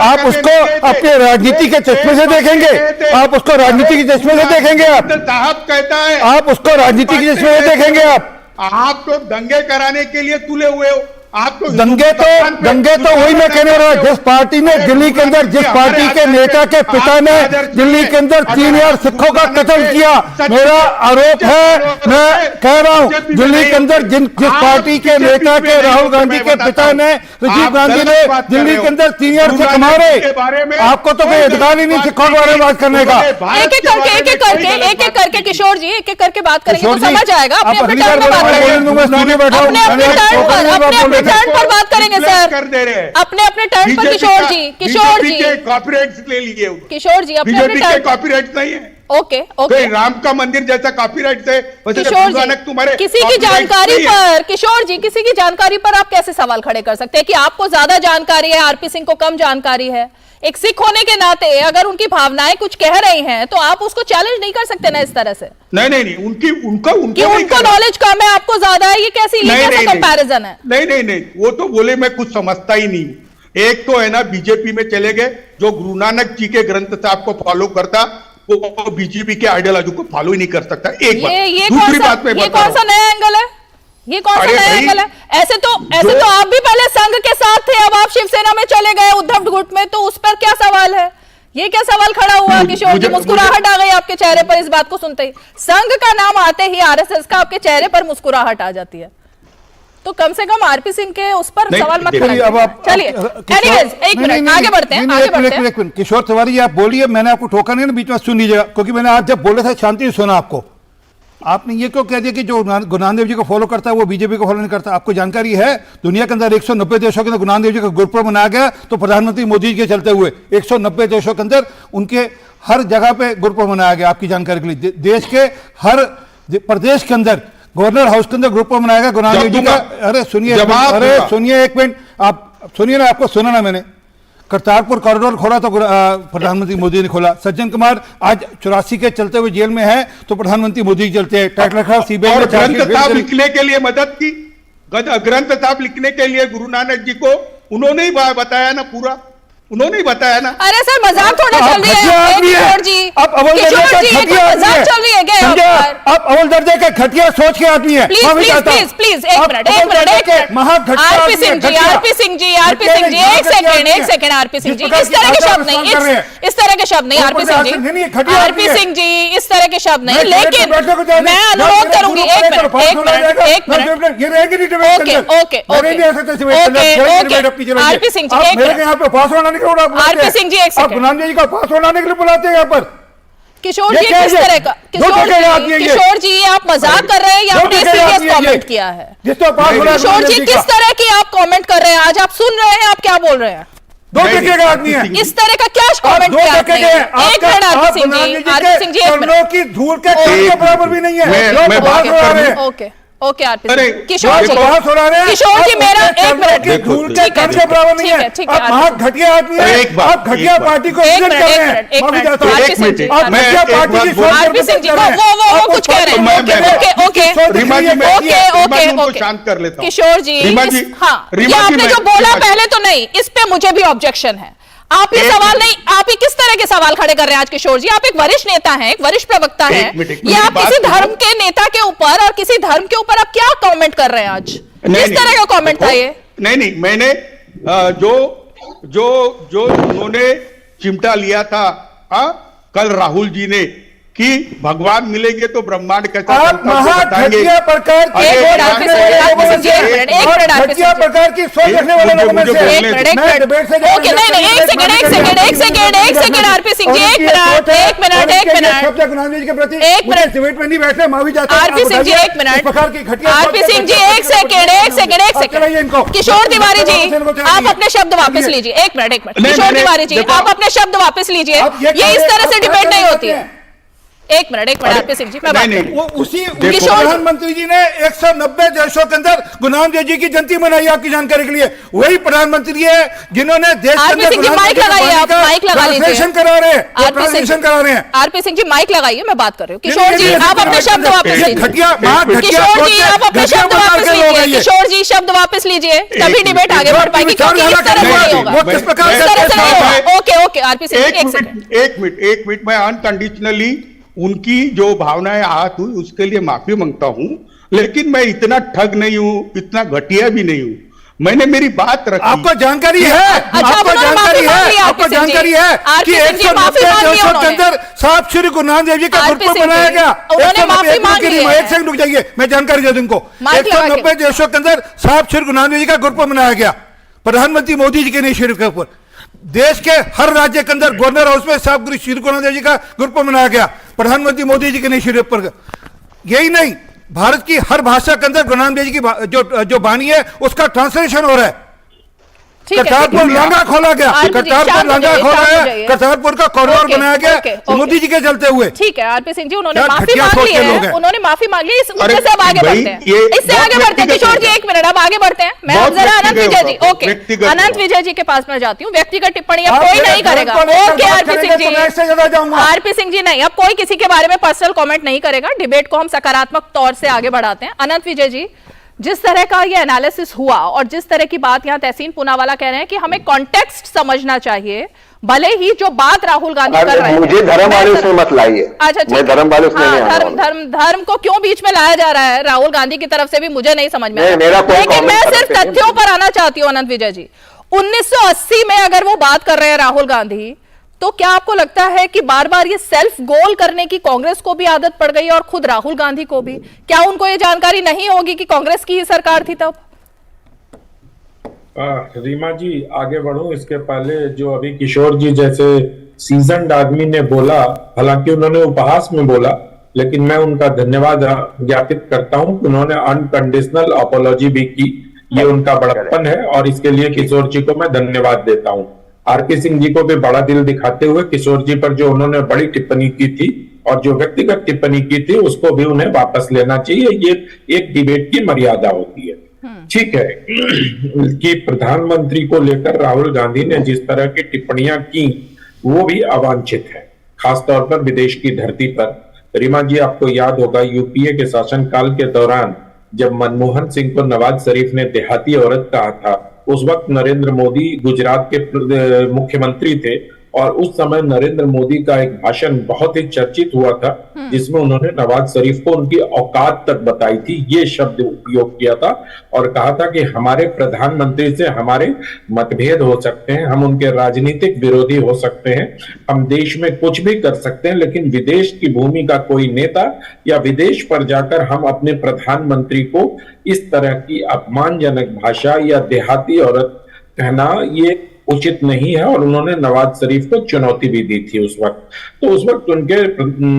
आप उसको अपने राजनीति के चश्मे से देखेंगे? आप उसको राजनीति के चश्मे से देखेंगे? साहब कहता है आप उसको राजनीति के चश्मे से देखेंगे? आप तो दंगे कराने के लिए तुले हुए हो। आप तो दंगे तो वही मैं कहने रहा हूं। जिस पार्टी ने दिल्ली के अंदर, जिस पार्टी के नेता के पिता ने दिल्ली के अंदर 3000 सिखों का कत्ल किया, मेरा आरोप है, मैं कह रहा हूं, दिल्ली के अंदर जिस पार्टी के नेता के राहुल गांधी के पिता ने, राजीव गांधी ने दिल्ली के अंदर 3000 सिख मारे, आपको तो कोई अधिकार ही नहीं सिखों के बारे में बात करने का। एक एक करके किशोर जी, एक एक करके बात करेंगे तो समझ आएगा। अपने टर्न पर बात करेंगे सर, कर दे रहे हैं अपने टर्न पर। किशोर जी कॉपीराइट ले लिए। किशोर जी, बीजेपी के कॉपीराइट नहीं है। ओके राम का मंदिर जैसा कॉपीराइट है किशोर जी, तुम्हारे किसी की जानकारी पर, किशोर जी किसी की जानकारी पर आप कैसे सवाल खड़े कर सकते हैं कि आपको ज्यादा जानकारी है, आरपी सिंह को कम जानकारी है? एक सिख होने के नाते अगर उनकी भावनाएं कुछ कह रही हैं तो आप उसको चैलेंज नहीं कर सकते ना इस तरह से। नहीं, उनको नॉलेज कम है, आपको ज्यादा है, ये कैसा कंपैरिजन है? नहीं, वो तो बोले मैं कुछ समझता ही नहीं। एक तो है ना, बीजेपी में चले गए, जो गुरु नानक जी के ग्रंथ साहब को फॉलो करता वो बीजेपी के आइडियोलॉजी को फॉलो ही नहीं कर सकता। एक बात। दूसरी बात में ये कौन सा नया एंगल है? ये कौन सा नया एंगल है? ऐसे तो आप भी पहले संघ के साथ थे, अब आप शिवसेना में चले गए उद्धव गुट में, तो उस पर क्या सवाल है? ये क्या सवाल खड़ा हुआ किशोर जी? मुस्कुराहट आ गई आपके चेहरे पर इस बात को सुनते ही। संघ का नाम आते ही आरएसएस का आपके चेहरे पर मुस्कुराहट आ जाती है, तो कम से कम आरपी सिंह के उस पर सवाल मत करिए। चलिए एक मिनट आगे बढ़ते हैं। किशोर तिवारी जी, आप बोलिए, मैंने आपको टोका नहीं ना, बीच में सुन लीजिएगा, क्योंकि मैंने आज जब बोले थे शांति से सुना आपको। आपने ये क्यों कह दिया कि जो गुरु नानक देव जी को फॉलो करता है वो बीजेपी को फॉलो नहीं करता? आपको जानकारी है दुनिया के अंदर 190 देशों के अंदर गुरु नानक देव जी का गुरुपर्व मनाया गया, तो प्रधानमंत्री मोदी जी के चलते हुए 190 देशों के अंदर उनके हर जगह पे गुरुपर्व मनाया गया। आपकी जानकारी के लिए देश के हर प्रदेश के अंदर गवर्नर हाउस के अंदर गुरुपर्व मनाया गया गुरु नानक देव जी का। अरे सुनिए, एक मिनट, आप सुनिए ना, आपको सुना ना मैंने। करतारपुर कॉरिडोर खोला तो प्रधानमंत्री मोदी ने खोला। सज्जन कुमार आज 84 के चलते हुए जेल में है तो प्रधानमंत्री मोदी चलते हैं। टैक्स रखा सीबीआई और ने ग्रंथ साहब लिखने के लिए मदद की, ग्रंथ साहब लिखने के लिए गुरु नानक जी को उन्होंने ही बताया ना, पूरा उन्होंने ही बताया ना। अरे सर मजाक थोड़ा चल रही है किशोर जी, आप अव्वल दर्जे का घटिया मजाक चल रही है क्या? आप अव्वल दर्जे का घटिया सोच के आदमी है। प्लीज एक minute RP Singh ji, RP Singh ji, RP Singh ji, एक सेकंड आरपी सिंह जी, इस तरह के शब्द नहीं, इस तरह के शब्द नहीं आरपी सिंह जी, आरपी सिंह जी, इस तरह के शब्द नहीं। लेकिन मैं अनुरोध करूंगी, एक मिनट ये रहेगी नहीं debate. Okay RP Singh ji, मेरे यहाँ पे पास होना आरपी सिंह जी, एक सेकंड। आप गुलाम जी का पास होने के लिए बुलाते हैं यहाँ पर। किशोर जी किस तरह का, किशोर जी आप मजाक कर रहे हैं या आपने सीरियस कमेंट किया है? किशोर जी किस तरह की आप कमेंट कर रहे हैं? आज आप सुन रहे हैं, आप क्या बोल रहे हैं? दो टके का आदमी है। इस तरह का क्या कमेंट किया आपने? एक minute RP Singh ji, RP Singh ji, एक मिनट की धूल के बराबर भी नहीं है। ओके ओके आरपी सिंह, किशोर जी, किशोर जी मेरा एक मिनट, ठीक है आप घटिया आदमी है, आप घटिया पार्टी को एक minute RP Singh ji, RP Singh ji वो कुछ कह रहे हैं। ओके शांत कर लेता हूं किशोर जी। हाँ, ये आपने जो बोला पहले तो नहीं, इस पे मुझे भी ऑब्जेक्शन है। आप ये सवाल नहीं, आप ये किस तरह के सवाल खड़े कर रहे हैं आज किशोर जी? आप एक वरिष्ठ नेता हैं, एक वरिष्ठ प्रवक्ता हैं, ये आप किसी धर्म के नेता के ऊपर और किसी धर्म के ऊपर आप क्या कमेंट कर रहे हैं आज? किस तरह का कमेंट था ये? नहीं, मैंने जो उन्होंने चिमटा लिया था कल राहुल जी ने कि भगवान मिलेंगे तो ब्रह्मांड कैसा प्रकार की सोच रखने वाले लोगों में से एक सेकंड आरपी सिंह जी, एक मिनट के प्रति डिबेट में नहीं बैठे माफी चाहता हूं। आरपी सिंह जी एक मिनट, आरपी सिंह जी एक सेकंड, किशोर तिवारी जी आप अपने शब्द वापस लीजिए। एक मिनट किशोर तिवारी जी आप अपने शब्द वापस लीजिए, ये इस तरह से डिबेट नहीं होती है। एक मिनट आरपी सिंह जी, उसी प्रधानमंत्री जी ने 190 देशों के अंदर गुलाम जी की जयंती मनाई, आपकी जानकारी के लिए। वही प्रधानमंत्री है जिन्होंने देश के अंदर माइक लगाइए, आप माइक लगा लीजिए, करा रहे हैं। आरपी सिंह जी माइक लगाइए, मैं बात कर रही हूँ। किशोर जी आप अपने शब्द वापस लीजिए, किशोर जी आप अपने शब्द वापस लीजिए, किशोर जी शब्द वापस लीजिए, तभी डिबेट आगे बढ़ पाएगी, क्योंकि इस तरह से नहीं होगा। ओके आरपी सिंह एक मिनट मैं अनकंडीशनली उनकी जो भावनाएं आहत हुई उसके लिए माफी मांगता हूं, लेकिन मैं इतना ठग नहीं हूं, इतना घटिया भी नहीं हूं। मैंने मेरी बात रखी। आपको जानकारी है, आपको जानकारी है कि 190 देशों के अंदर साहब श्री गुरु नानक देव जी का गुरुपुरब मनाया गया। एक सेकंड रुक जाइए, मैं जानकारी दे दूं इनको। 190 देशों के अंदर साहब श्री गुरु नानक देव जी का गुरुपुरब मनाया गया, प्रधानमंत्री मोदी जी के इनिशिएटिव के ऊपर। देश के हर राज्य के अंदर गवर्नर हाउस में साहब श्री गुरु नानक देव जी का गुरुपुरब मनाया गया, प्रधानमंत्री मोदी जी के इनिशिएटिव पर। यही नहीं, भारत की हर भाषा के अंदर गुरु नानक देव जी की जो बानी है उसका ट्रांसलेशन हो रहा है। करतारपुर लांगा खोला गया, करतारपुर लांगा खोला गया, करतारपुर का कॉरिडोर बनाया गया मोदी जी के चलते हुए। ठीक है आरपी सिंह जी, उन्होंने माफी मांग ली है, उन्होंने माफी मांग ली। इस मुद्दे से अब आगे बढ़ते हैं, इससे आगे बढ़ते हैं। किशोर जी एक मिनट, अब आगे बढ़ते हैं। मैं जरा अनंत विजय जी, ओके अनंत विजय जी के पास मैं जाती हूँ। व्यक्तिगत टिप्पणी अब कोई नहीं करेगा। Okay RP Singh ji, RP Singh ji नहीं, अब कोई किसी के बारे में पर्सनल कॉमेंट नहीं करेगा। डिबेट को हम सकारात्मक तौर से आगे बढ़ाते हैं। अनंत विजय जी, जिस तरह का ये एनालिसिस हुआ और जिस तरह की बात यहाँ तहसीन पूनावाला कह रहे हैं कि हमें कॉन्टेक्स्ट समझना चाहिए, भले ही जो बात राहुल गांधी कर रहे हैं, मुझे धर्म वाले उसमें मत लाइए। अच्छा मैं धर्म वाले उसमें नहीं आ रहा हूं। धर्म को क्यों बीच में लाया जा रहा है राहुल गांधी की तरफ से भी मुझे नहीं समझ में आ रहा। लेकिन मैं सिर्फ तथ्यों पर आना चाहती हूँ अनंत विजय जी। 1980 में अगर वो बात कर रहे हैं राहुल गांधी, तो क्या आपको लगता है कि बार बार ये सेल्फ गोल करने की कांग्रेस को भी आदत पड़ गई और खुद राहुल गांधी को भी? क्या उनको ये जानकारी नहीं होगी कि कांग्रेस की ही सरकार थी तब? रीमा जी आगे बढ़ूं इसके पहले जो अभी किशोर जी जैसे सीजन्ड आदमी ने बोला, हालांकि उन्होंने उपहास में बोला, लेकिन मैं उनका धन्यवाद ज्ञापित करता हूं कि उन्होंने अनकंडीशनल अपॉलॉजी भी की। ये उनका बड़प्पन है और इसके लिए किशोर जी को मैं धन्यवाद देता हूं। आरपी सिंह जी को भी बड़ा दिल दिखाते हुए किशोर जी पर जो उन्होंने बड़ी टिप्पणी की थी और जो व्यक्तिगत टिप्पणी की थी उसको भी उन्हें वापस लेना चाहिए। ये एक डिबेट की मर्यादा होती है। ठीक है कि प्रधानमंत्री को लेकर राहुल गांधी ने जिस तरह की टिप्पणियां की वो भी अवांछित है, खासतौर पर विदेश की धरती पर। रीमा जी, आपको याद होगा यूपीए के शासनकाल के दौरान जब मनमोहन सिंह को नवाज शरीफ ने देहाती औरत कहा था, उस वक्त नरेंद्र मोदी गुजरात के मुख्यमंत्री थे और उस समय नरेंद्र मोदी का एक भाषण बहुत ही चर्चित हुआ था जिसमें उन्होंने नवाज शरीफ को उनकी औकात तक बताई थी, ये शब्द उपयोग किया था और कहा था कि हमारे प्रधानमंत्री से हमारे मतभेद हो सकते हैं, हम उनके राजनीतिक विरोधी हो सकते हैं, हम देश में कुछ भी कर सकते हैं, लेकिन विदेश की भूमि का कोई नेता या विदेश पर जाकर हम अपने प्रधानमंत्री को इस तरह की अपमानजनक भाषा या देहाती औरत कहना ये उचित नहीं है। और उन्होंने नवाज शरीफ को चुनौती भी दी थी उस वक्त। तो उस वक्त उनके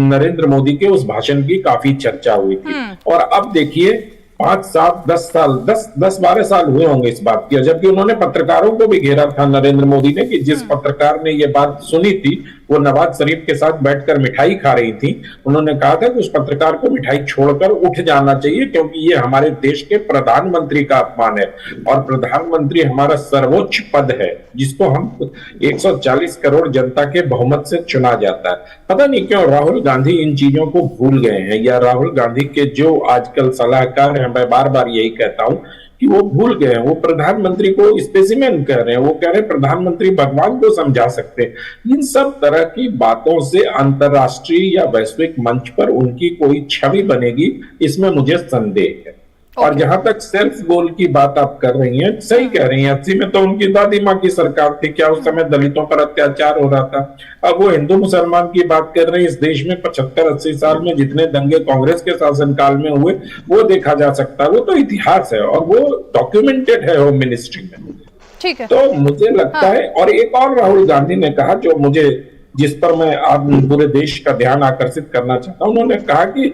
नरेंद्र मोदी के उस भाषण की काफी चर्चा हुई थी। और अब देखिए 5 साल 10-12 साल हुए होंगे इस बात की, जबकि उन्होंने पत्रकारों को भी घेरा था नरेंद्र मोदी ने कि जिस पत्रकार ने ये बात सुनी थी वो नवाज शरीफ के साथ बैठकर मिठाई खा रही थी। उन्होंने कहा था कि उस पत्रकार को मिठाई छोड़कर उठ जाना चाहिए क्योंकि ये हमारे देश के प्रधानमंत्री का अपमान है और प्रधानमंत्री हमारा सर्वोच्च पद है जिसको हम 140 करोड़ जनता के बहुमत से चुना जाता है। पता नहीं क्यों राहुल गांधी इन चीजों को भूल गए हैं, या राहुल गांधी के जो आजकल सलाहकार हैं, मैं बार बार यही कहता हूं कि वो भूल गए हैं। वो प्रधानमंत्री को स्पेसिमेन कह रहे हैं, वो कह रहे हैं प्रधानमंत्री भगवान को समझा सकते हैं। इन सब तरह की बातों से अंतरराष्ट्रीय या वैश्विक मंच पर उनकी कोई छवि बनेगी, इसमें मुझे संदेह है। और जहां तक सेल्फ गोल की बात आप कर रही हैं, सही कह रही हैं। 80 में तो उनकी दादी माँ की सरकार थी, क्या उस समय दलितों पर अत्याचार हो रहा था? अब वो हिंदू मुसलमान की बात कर रहे हैं। इस देश में 75-80 साल में जितने दंगे कांग्रेस के शासनकाल में हुए वो देखा जा सकता है, वो तो इतिहास है और वो डॉक्यूमेंटेड है होम मिनिस्ट्री में। ठीक है। तो मुझे लगता है, और एक और राहुल गांधी ने कहा जो मुझे, जिस पर मैं आप पूरे देश का ध्यान आकर्षित करना चाहता हूं, उन्होंने कहा कि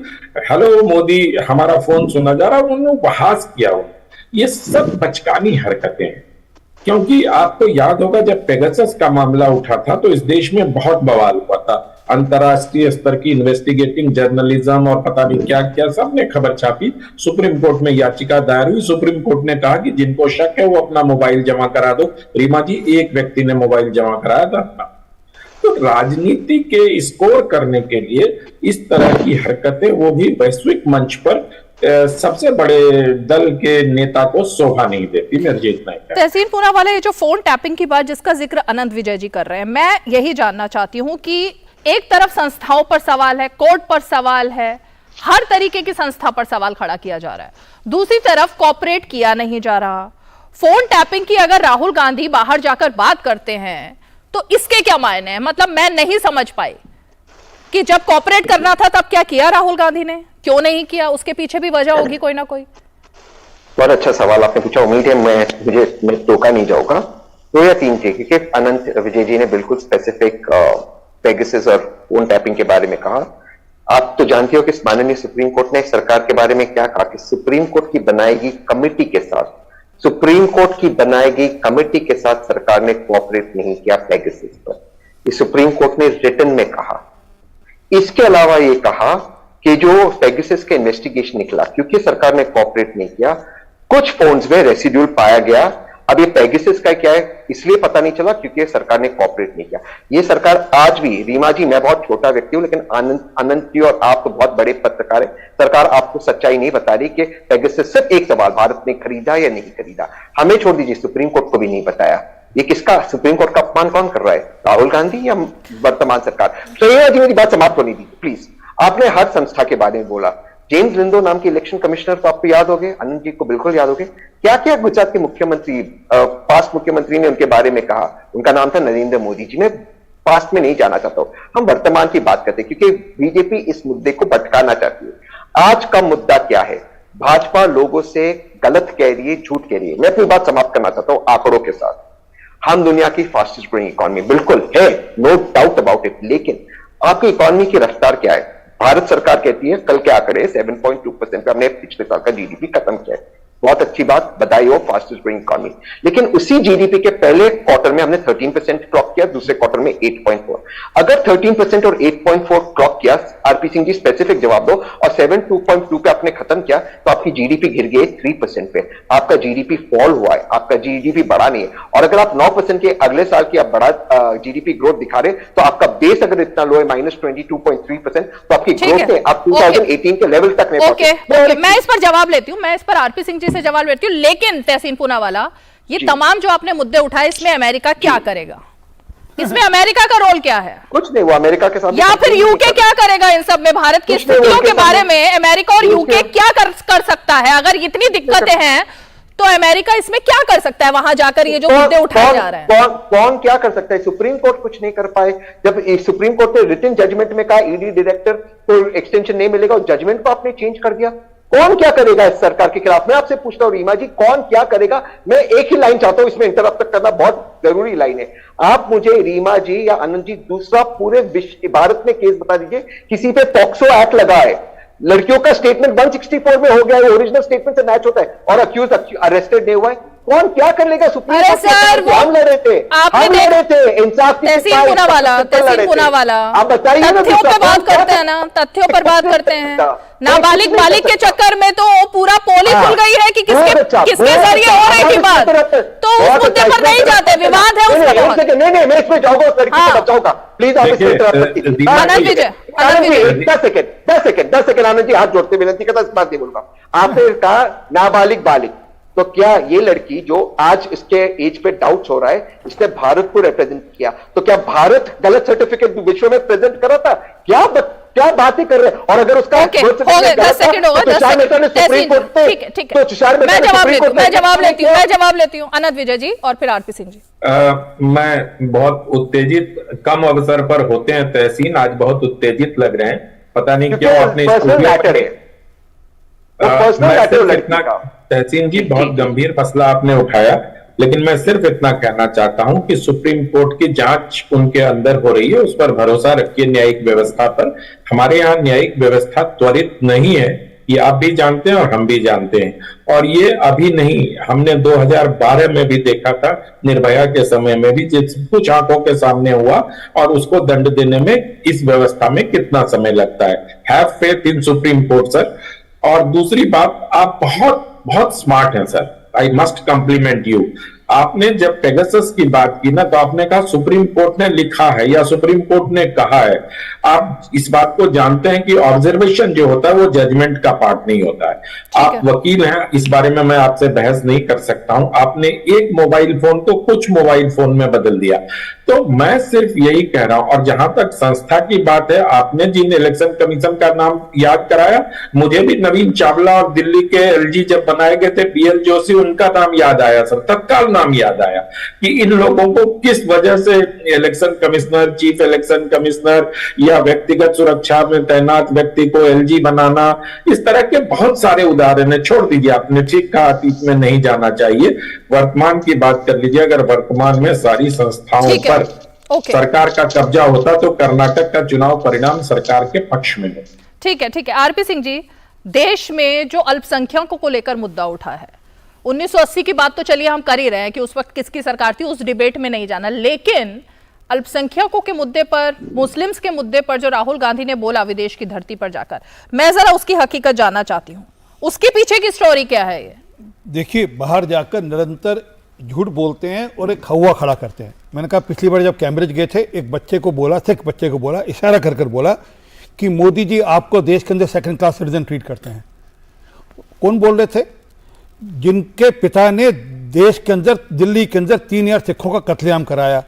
हेलो मोदी, हमारा फोन सुना जा रहा है। उन्होंने उपहास किया। ये सब बचकानी हरकतें हैं, क्योंकि आपको याद होगा जब पेगासस का मामला उठा था तो इस देश में बहुत बवाल हुआ था। अंतरराष्ट्रीय स्तर की इन्वेस्टिगेटिंग जर्नलिज्म और पता नहीं क्या क्या सबने खबर छापी। सुप्रीम कोर्ट में याचिका दायर हुई। सुप्रीम कोर्ट ने कहा कि जिनको शक है वो अपना मोबाइल जमा करा दो। रीमा जी, एक व्यक्ति ने मोबाइल जमा कराया था। तो राजनीति के स्कोर करने के लिए इस तरह की हरकतें, वो भी वैश्विक मंच पर सबसे बड़े दल के नेता को शोभा नहीं देती। मेरे इतना ही। तहसीन पूनावाला, ये जो फोन टैपिंग की बात जिसका जिक्र अनंत विजय जी कर रहे हैं, मैं यही जानना चाहती हूं कि एक तरफ संस्थाओं पर सवाल है, कोर्ट पर सवाल है, हर तरीके की संस्था पर सवाल खड़ा किया जा रहा है, दूसरी तरफ कॉपरेट किया नहीं जा रहा। फोन टैपिंग की अगर राहुल गांधी बाहर जाकर बात करते हैं तो इसके क्या मायने हैं? मतलब मैं नहीं समझ पाई कि जब कॉपरेट करना था तब क्या किया राहुल गांधी ने, क्यों नहीं किया? उसके पीछे भी वजह होगी कोई ना कोई। बहुत अच्छा सवाल आपने पूछा। उम्मीद है मैं टोका नहीं जाऊंगा। 2 या 3 चीज, क्योंकि अनंत विजय जी ने बिल्कुल स्पेसिफिक पेगासस और फोन टैपिंग के बारे में कहा। आप तो जानते हो कि माननीय सुप्रीम कोर्ट ने सरकार के बारे में क्या कहा कि सुप्रीम कोर्ट की बनाएगी कमेटी के साथ, सुप्रीम कोर्ट की बनाएगी कमेटी के साथ सरकार ने कोऑपरेट नहीं किया पेगासस पर। ये सुप्रीम कोर्ट ने रिटन में कहा। इसके अलावा ये कहा कि जो पेगासस के इन्वेस्टिगेशन निकला, क्योंकि सरकार ने कोऑपरेट नहीं किया, कुछ फोन्स में रेसिड्यूल पाया गया। अब ये पेगासस का क्या है इसलिए पता नहीं चला क्योंकि सरकार ने कोऑपरेट नहीं किया। ये सरकार आज भी, रीमा जी मैं बहुत छोटा व्यक्ति हूं, लेकिन अनंत जी और आप तो बहुत बड़े पत्रकार हैं, सरकार आपको सच्चाई नहीं बता रही कि पेगासस सिर्फ एक सवाल, भारत ने खरीदा या नहीं खरीदा। हमें छोड़ दीजिए, सुप्रीम कोर्ट को भी नहीं बताया। ये किसका, सुप्रीम कोर्ट का अपमान कौन कर रहा है? राहुल गांधी या वर्तमान सरकार? सोनिया जी मेरी बात समाप्त होने दीजिए प्लीज। आपने हर संस्था के बारे में बोला। जेम्स लिंडो नाम के इलेक्शन कमिश्नर तो आपको याद होंगे, अनंत जी को बिल्कुल याद होंगे। क्या क्या गुजरात के मुख्यमंत्री, पास्ट मुख्यमंत्री ने उनके बारे में कहा? उनका नाम था नरेंद्र मोदी जी। मैं पास्ट में नहीं जाना चाहता हूं, हम वर्तमान की बात करते हैं क्योंकि बीजेपी इस मुद्दे को भटकाना चाहती है। आज का मुद्दा क्या है? भाजपा लोगों से गलत कह रही है, झूठ कह रही है। मैं अपनी बात समाप्त करना चाहता हूं आंकड़ों के साथ। हम दुनिया की फास्टेस्ट ग्रोइंग इकोनॉमी बिल्कुल है, नो डाउट अबाउट इट, लेकिन आपकी इकोनॉमी की रफ्तार क्या है? भारत सरकार कहती है कल के आंकड़े 7.2% पे हमने पिछले साल का जीडीपी खत्म किया है। बहुत अच्छी बात, बधाई हो, फास्टेस्ट ग्रोइंग इकोनॉमी। लेकिन उसी जीडीपी के पहले क्वार्टर में हमने 13% क्लॉक किया, दूसरे क्वार्टर में 8.4। अगर 13% और 8.4 क्लॉक किया, आरपी सिंह जी स्पेसिफिक जवाब दो, और 7.2 पे आपने खत्म किया, तो आपकी जीडीपी गिर गई 3% पे। आपका जीडीपी फॉल हुआ है, आपका जीडीपी बढ़ा नहीं है। और अगर आप 9% के अगले साल की आप बड़ा जीडीपी ग्रोथ दिखा रहे, तो आपका बेस अगर इतना लो है -22.3%, तो आपकी ग्रोथ है आप 2018 के लेवल तक नहीं पहुंचे। मैं इस पर जवाब लेती हूं, मैं इस पर आरपी सिंह जी से जवाब लेती हूं, लेकिन तहसीन पूनावाला, ये तमाम जो आपने मुद्दे उठाए, इसमें अमेरिका क्या करेगा? इसमें अमेरिका का रोल क्या है? कुछ नहीं, वो अमेरिका के साथ, या फिर यूके क्या करेगा इन सब में? भारत की स्थितियों के बारे में अमेरिका और यूके क्या कर सकता है? अगर इतनी दिक्कतें हैं तो अमेरिका इसमें क्या कर सकता है वहां जाकर? ये जो मुद्दे उठाए जा रहे हैं, कौन क्या कर सकता है? सुप्रीम कोर्ट कुछ नहीं कर पाए। जब सुप्रीम कोर्ट ने रिटन जजमेंट में कहा ईडी डायरेक्टर को एक्सटेंशन नहीं मिलेगा, उस जजमेंट को आपने चेंज कर दिया। कौन क्या करेगा इस सरकार के खिलाफ? मैं आपसे पूछता हूं रीमा जी, कौन क्या करेगा? मैं एक ही लाइन चाहता हूं, इसमें इंटरप्ट करना बहुत जरूरी लाइन है। आप मुझे रीमा जी या आनंद जी दूसरा पूरे विश्व भारत में केस बता दीजिए किसी पे पॉक्सो एक्ट लगा है, लड़कियों का स्टेटमेंट 164 में हो गया है, ओरिजिनल स्टेटमेंट से मैच होता है, और अक्यूज अरेस्टेड नहीं हुआ है। कौन क्या कर लेगा? सुप्रीम कोर्ट हम लड़ रहे थे, इंसाफ की तहसीन पूनावाला, आप बताइए, तथ्यों पर बात करते हैं ना, तथ्यों पर बात करते हैं। नाबालिग बालिग के चक्कर में तो पूरा पोल ही खुल गई है कि किसके जरिए हो रही थी बात, तो उस मुद्दे पर नहीं जाते, विवाद है उसका। नहीं, मैं इसमें जाऊंगा, उस लड़की को बचाऊंगा, प्लीज आप आनंद विजय, 10 सेकंड आनंद जी, हाथ जोड़ते विनती करता, इस बात नहीं बोलूंगा। आपने कहा नाबालिग बालिग, तो क्या ये लड़की जो आज इसके एज पे डाउट्स हो रहा है, इसने भारत को रिप्रेजेंट किया, तो क्या भारत गलत सर्टिफिकेट विश्व में प्रेजेंट कर रहा था? क्या बातें कर रहे हैं? और अगर उसका 10 सेकंड होगा, मैं जवाब लेती हूँ आनंद विजय जी और फिर आरपी सिंह जी। मैं बहुत उत्तेजित, कम अवसर पर होते हैं तहसीन, आज बहुत उत्तेजित लग रहे हैं, पता नहीं क्यों। आपने तहसीन जी बहुत गंभीर मसला आपने उठाया, लेकिन मैं सिर्फ इतना कहना चाहता हूं कि सुप्रीम कोर्ट की जांच उनके अंदर हो रही है, उस पर भरोसा रखिए न्यायिक व्यवस्था पर। हमारे यहाँ न्यायिक व्यवस्था त्वरित नहीं है, ये आप भी जानते हैं और हम भी जानते हैं। और ये अभी नहीं, हमने 2012 में भी देखा था, निर्भया के समय में भी, जिस कुछ आंखों के सामने हुआ, और उसको दंड देने में इस व्यवस्था में कितना समय लगता है। Have faith in supreme court sir. और दूसरी बात, आप बहुत स्मार्ट हैं sir, I must compliment you. आपने जब पेगासस की बात की ना, तो आपने कहा सुप्रीम कोर्ट ने लिखा है या सुप्रीम कोर्ट ने कहा है। आप इस बात को जानते हैं कि ऑब्जर्वेशन जो होता है वो जजमेंट का पार्ट नहीं होता है। आप वकील हैं, इस बारे में मैं आपसे बहस नहीं कर सकता हूं। आपने एक मोबाइल फोन को कुछ मोबाइल फोन में बदल दिया, तो मैं सिर्फ यही कह रहा हूं। और जहां तक संस्था की बात है, आपने जिन इलेक्शन कमीशन का नाम याद कराया, मुझे भी नवीन चावला और दिल्ली के एलजी जब बनाए गए थे पीएल जोशी, उनका नाम याद आया सर, तत्काल नाम याद आया कि इन लोगों को किस वजह से election commissioner, chief election commissioner या व्यक्तिगत सुरक्षा में तैनात व्यक्ति को एलजी बनाना, इस तरह के बहुत सारे उदाहरण है। छोड़ दीजिए, आपने ठीक कहा, अतीत में नहीं जाना चाहिए, वर्तमान की बात कर लीजिए। अगर वर्तमान में सारी संस्थाओं पर सरकार का कब्जा होता तो कर्नाटक का चुनाव परिणाम सरकार के पक्ष में है। ठीक है आरपी सिंह जी, देश में जो अल्पसंख्यकों को लेकर मुद्दा उठा है, 1980 की बात तो चलिए हम कर ही रहे हैं कि उस वक्त किसकी सरकार थी, उस डिबेट में नहीं जाना, लेकिन अल्पसंख्यकों के मुद्दे पर, मुस्लिम्स के मुद्दे पर जो राहुल गांधी ने बोला विदेश की धरती पर जाकर, मैं जरा उसकी हकीकत जानना चाहती हूँ, उसके पीछे की स्टोरी क्या है? ये देखिए, बाहर जाकर निरंतर झूठ बोलते हैं और एक हवा खड़ा करते हैं। मैंने कहा पिछली बार जब कैम्ब्रिज गए थे, एक बच्चे को बोला, इशारा कर बोला कि मोदी जी आपको देश के अंदर सेकंड क्लास सिटीजन ट्रीट करते हैं। कौन बोल रहे थे? जिनके पिता ने देश के अंदर, दिल्ली के अंदर 3000 सिखों का कत्लेआम कराया,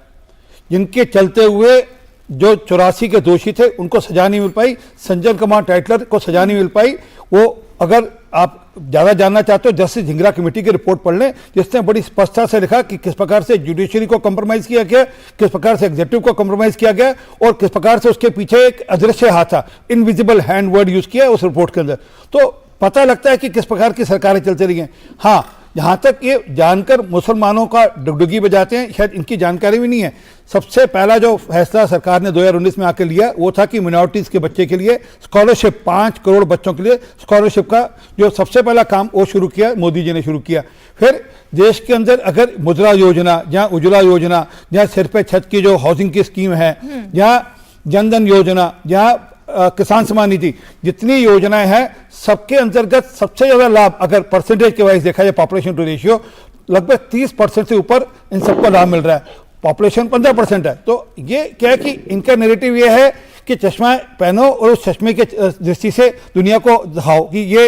जिनके चलते हुए जो 84 के दोषी थे उनको सजा नहीं मिल पाई, संजय कुमार टाइटलर को सजा नहीं मिल पाई। वो, अगर आप ज़्यादा जानना चाहते हो, जस्टिस झिंगरा कमेटी की रिपोर्ट पढ़ लें, जिसने बड़ी स्पष्टता से लिखा कि किस प्रकार से जुडिशरी को कंप्रोमाइज़ किया गया, किस प्रकार से एग्जीक्यूटिव को कंप्रोमाइज़ किया गया, और किस प्रकार से उसके पीछे एक अदृश्य हाथ था, इनविजिबल हैंड वर्ड यूज़ किया उस रिपोर्ट के अंदर। तो पता लगता है कि किस प्रकार की सरकारें चलती रही हैं। हाँ, जहाँ तक ये जानकर मुसलमानों का डुगडुगी बजाते हैं, शायद इनकी जानकारी भी नहीं है। सबसे पहला जो फैसला सरकार ने 2019 में आकर लिया वो था कि मिनॉरिटीज़ के बच्चे के लिए स्कॉलरशिप, 5 करोड़ बच्चों के लिए स्कॉलरशिप का जो सबसे पहला काम वो शुरू किया, मोदी जी ने शुरू किया। फिर देश के अंदर अगर मुद्रा योजना, जहाँ उज्ज्वला योजना, जहाँ सिर पे छत की जो हाउसिंग की स्कीम है, जहाँ जनधन योजना, जहाँ किसान सम्मान निधि, जितनी योजनाएं हैं सबके अंतर्गत सबसे ज़्यादा लाभ अगर परसेंटेज के वाइज देखा जाए, पॉपुलेशन टू रेशियो, लगभग 30% से ऊपर इन सबको लाभ मिल रहा है। पॉपुलेशन 15% है। तो ये क्या है कि इनका नैरेटिव ये है कि चश्मा पहनो और उस चश्मे के दृष्टि से दुनिया को दिखाओ कि ये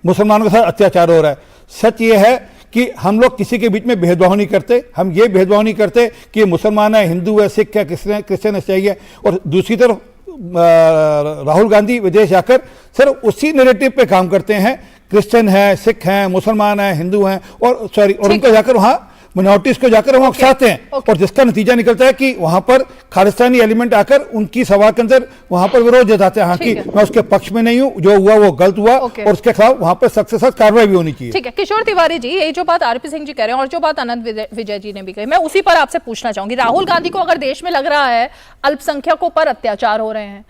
मुसलमानों के साथ अत्याचार हो रहा है। सच ये है कि हम लोग किसी के बीच में भेदभाव नहीं करते। हम ये भेदभाव नहीं करते कि मुसलमान है, हिंदू है, सिख है, क्रिश्चियन है चाहिए। और दूसरी तरफ राहुल गांधी विदेश जाकर सिर्फ उसी नैरेटिव पे काम करते हैं, क्रिश्चियन है, सिख हैं, मुसलमान हैं, हिंदू हैं, और और उनको जाकर वहाँ मिनॉरिटीज को जाकर वहाँ उकसाते हैं। और जिसका नतीजा निकलता है कि वहाँ पर खालिस्तानी एलिमेंट आकर उनकी सभा के अंदर वहाँ पर विरोध जताते हैं। हाँ कि मैं उसके पक्ष में नहीं हूँ, जो हुआ वो गलत हुआ और उसके खिलाफ वहाँ पर सख्त से सख्त कार्रवाई भी होनी चाहिए। ठीक है किशोर तिवारी जी, यही जो बात आरपी सिंह जी कह रहे हैं और जो बात आनंद विजय जी ने भी कही, मैं उसी पर आपसे पूछना चाहूंगी। राहुल गांधी को अगर देश में लग रहा है अल्पसंख्यकों पर अत्याचार हो रहे हैं,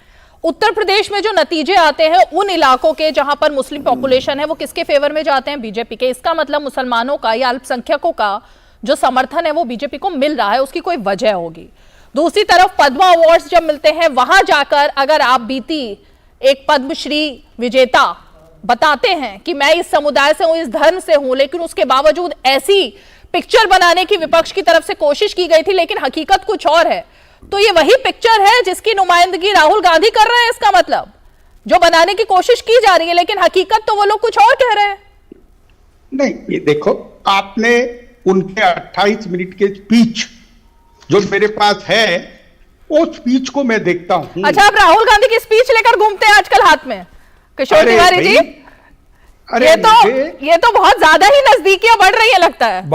उत्तर प्रदेश में जो नतीजे आते हैं उन इलाकों के जहां पर मुस्लिम पॉपुलेशन है वो किसके फेवर में जाते हैं? बीजेपी के। इसका मतलब मुसलमानों का या अल्पसंख्यकों का जो समर्थन है वो बीजेपी को मिल रहा है, उसकी कोई वजह होगी। दूसरी तरफ पद्मा अवार्ड्स जब मिलते हैं वहां जाकर अगर आप बीती एक पद्मश्री विजेता बताते हैं कि मैं इस समुदाय से हूं, इस धर्म से हूं, लेकिन उसके बावजूद ऐसी पिक्चर बनाने की विपक्ष की तरफ से कोशिश की गई थी लेकिन हकीकत कुछ और है, तो ये वही पिक्चर है जिसकी नुमाइंदगी राहुल गांधी कर रहे हैं। इसका मतलब जो बनाने की कोशिश की जा रही है लेकिन हकीकत तो वो लोग कुछ और कह रहे हैं। नहीं, ये देखो, आपने उनके 28 मिनट के स्पीच जो मेरे पास है वो स्पीच को मैं देखता हूं। अच्छा, आप राहुल गांधी की स्पीच लेकर घूमते हैं आजकल हाथ में किशोर तिवारी जी? ये तो बहुत ज्यादा ही नजदीकियां बढ़ रही है लगता है। ये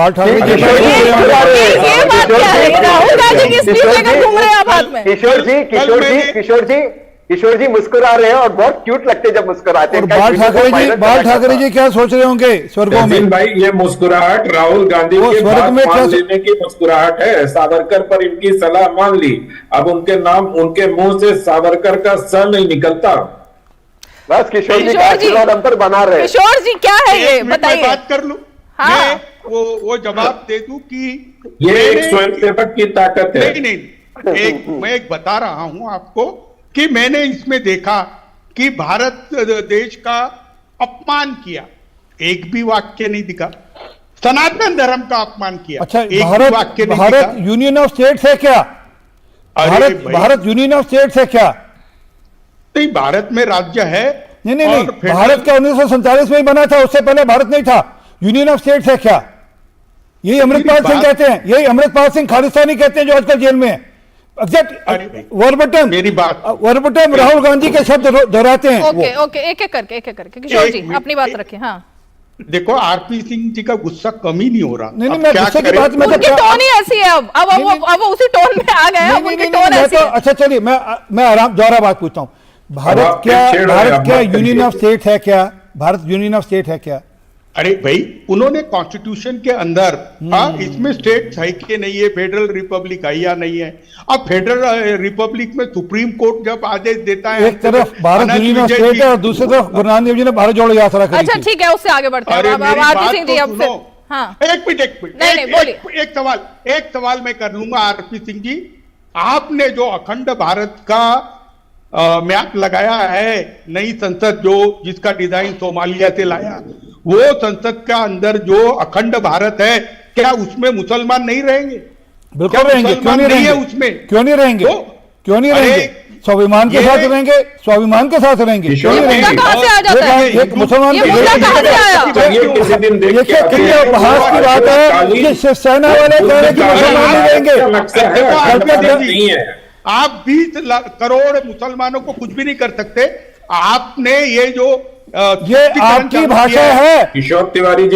बात क्या है? राहुल गांधी की स्पीच लेकर घूम रहे हैं आप हाथ में। किशोर जी मुस्कुरा रहे हैं और बहुत क्यूट लगते हैं जब मुस्कुराते हैं। बाल ठाकरे जी क्या सोच रहे होंगे स्वर्गों में? भाई ये मुस्कुराहट राहुल गांधी के स्वर्ग में क्या लेने की मुस्कुराहट है। सावरकर पर इनकी सलाह मान ली, अब उनके नाम, उनके मुंह से सावरकर का स नहीं निकलता। बस किशोर जी का आशीर्वाद हम पर बना रहे हैं। किशोर जी क्या है ये बताइए। बात कर लूं? हाँ। वो जवाब दे दूं कि ये एक स्वयंसेवक की ताकत है। नहीं, मैं एक बता रहा हूं आपको कि मैंने इसमें देखा कि भारत देश का अपमान किया, एक भी वाक्य नहीं दिखा। सनातन धर्म का अपमान किया। अच्छा, एक वाक्य नहीं भारत यूनियन ऑफ स्टेट्स है क्या? भारत यूनियन ऑफ स्टेट्स है क्या? नहीं, भारत में राज्य है। नहीं, भारत का 1947 में ही बना था, उससे पहले भारत नहीं था। यूनियन ऑफ स्टेट्स है क्या? यही अमृतपाल सिंह कहते हैं, यही अमृतपाल सिंह खालिस्तानी कहते हैं जो आजकल जेल में है। एग्जैक्ट वर्बटम मेरी बात, वर्बटम राहुल गांधी के शब्द दोहराते हैं। ओके, एक एक करके किशोर जी अपनी बात रखें। हाँ, देखो, आरपी सिंह जी का गुस्सा कम ही नहीं हो रहा। नहीं, मैं गुस्से की बात में उनकी टोन ही ऐसी है। अब वो उसी टोन में आ गए। उनकी टोन ऐसी है। अच्छा चलिए, मैं आराम दोहरा बात पूछता हूँ। भारत क्या यूनियन ऑफ स्टेट है क्या? भारत यूनियन ऑफ स्टेट है क्या? अरे भाई, उन्होंने कॉन्स्टिट्यूशन के अंदर इसमें स्टेट है कि नहीं है, फेडरल रिपब्लिक है या नहीं है। अब फेडरल रिपब्लिक में सुप्रीम कोर्ट जब आदेश देता है, एक तरफ भारत यूनियन ऑफ स्टेट है और दूसरी तरफ गुरु नानक देव जी ने भारत जोड़ो यात्रा करी। अच्छा ठीक है, उससे आगे बढ़ते हैं। आरपी सिंह जी अब फिर एक मिनट, एक सवाल मैं कर लूंगा। आरपी सिंह जी, आपने जो अखंड भारत का मैप लगाया है, नई संसद जो जिसका डिजाइन सोमालिया से लाया, वो संसद का अंदर जो अखंड भारत है, क्या उसमें मुसलमान नहीं रहेंगे? बिल्कुल रहेंगे। क्यों नहीं रहेंगे? उसमें क्यों नहीं रहेंगे? क्यों नहीं रहेंगे? स्वाभिमान के साथ रहेंगे, स्वाभिमान के साथ रहेंगे। क्यों नहीं रहेंगे? एक मुसलमान देखिए कितने उपहास की बात है कि शिवसेना वाले कह रहे हैं कि मुसलमान नहीं रहेंगे। आप 20 करोड़ मुसलमानों को कुछ भी नहीं कर सकते। आपने ये जो ये आपकी भाषा है। किशोर तिवारी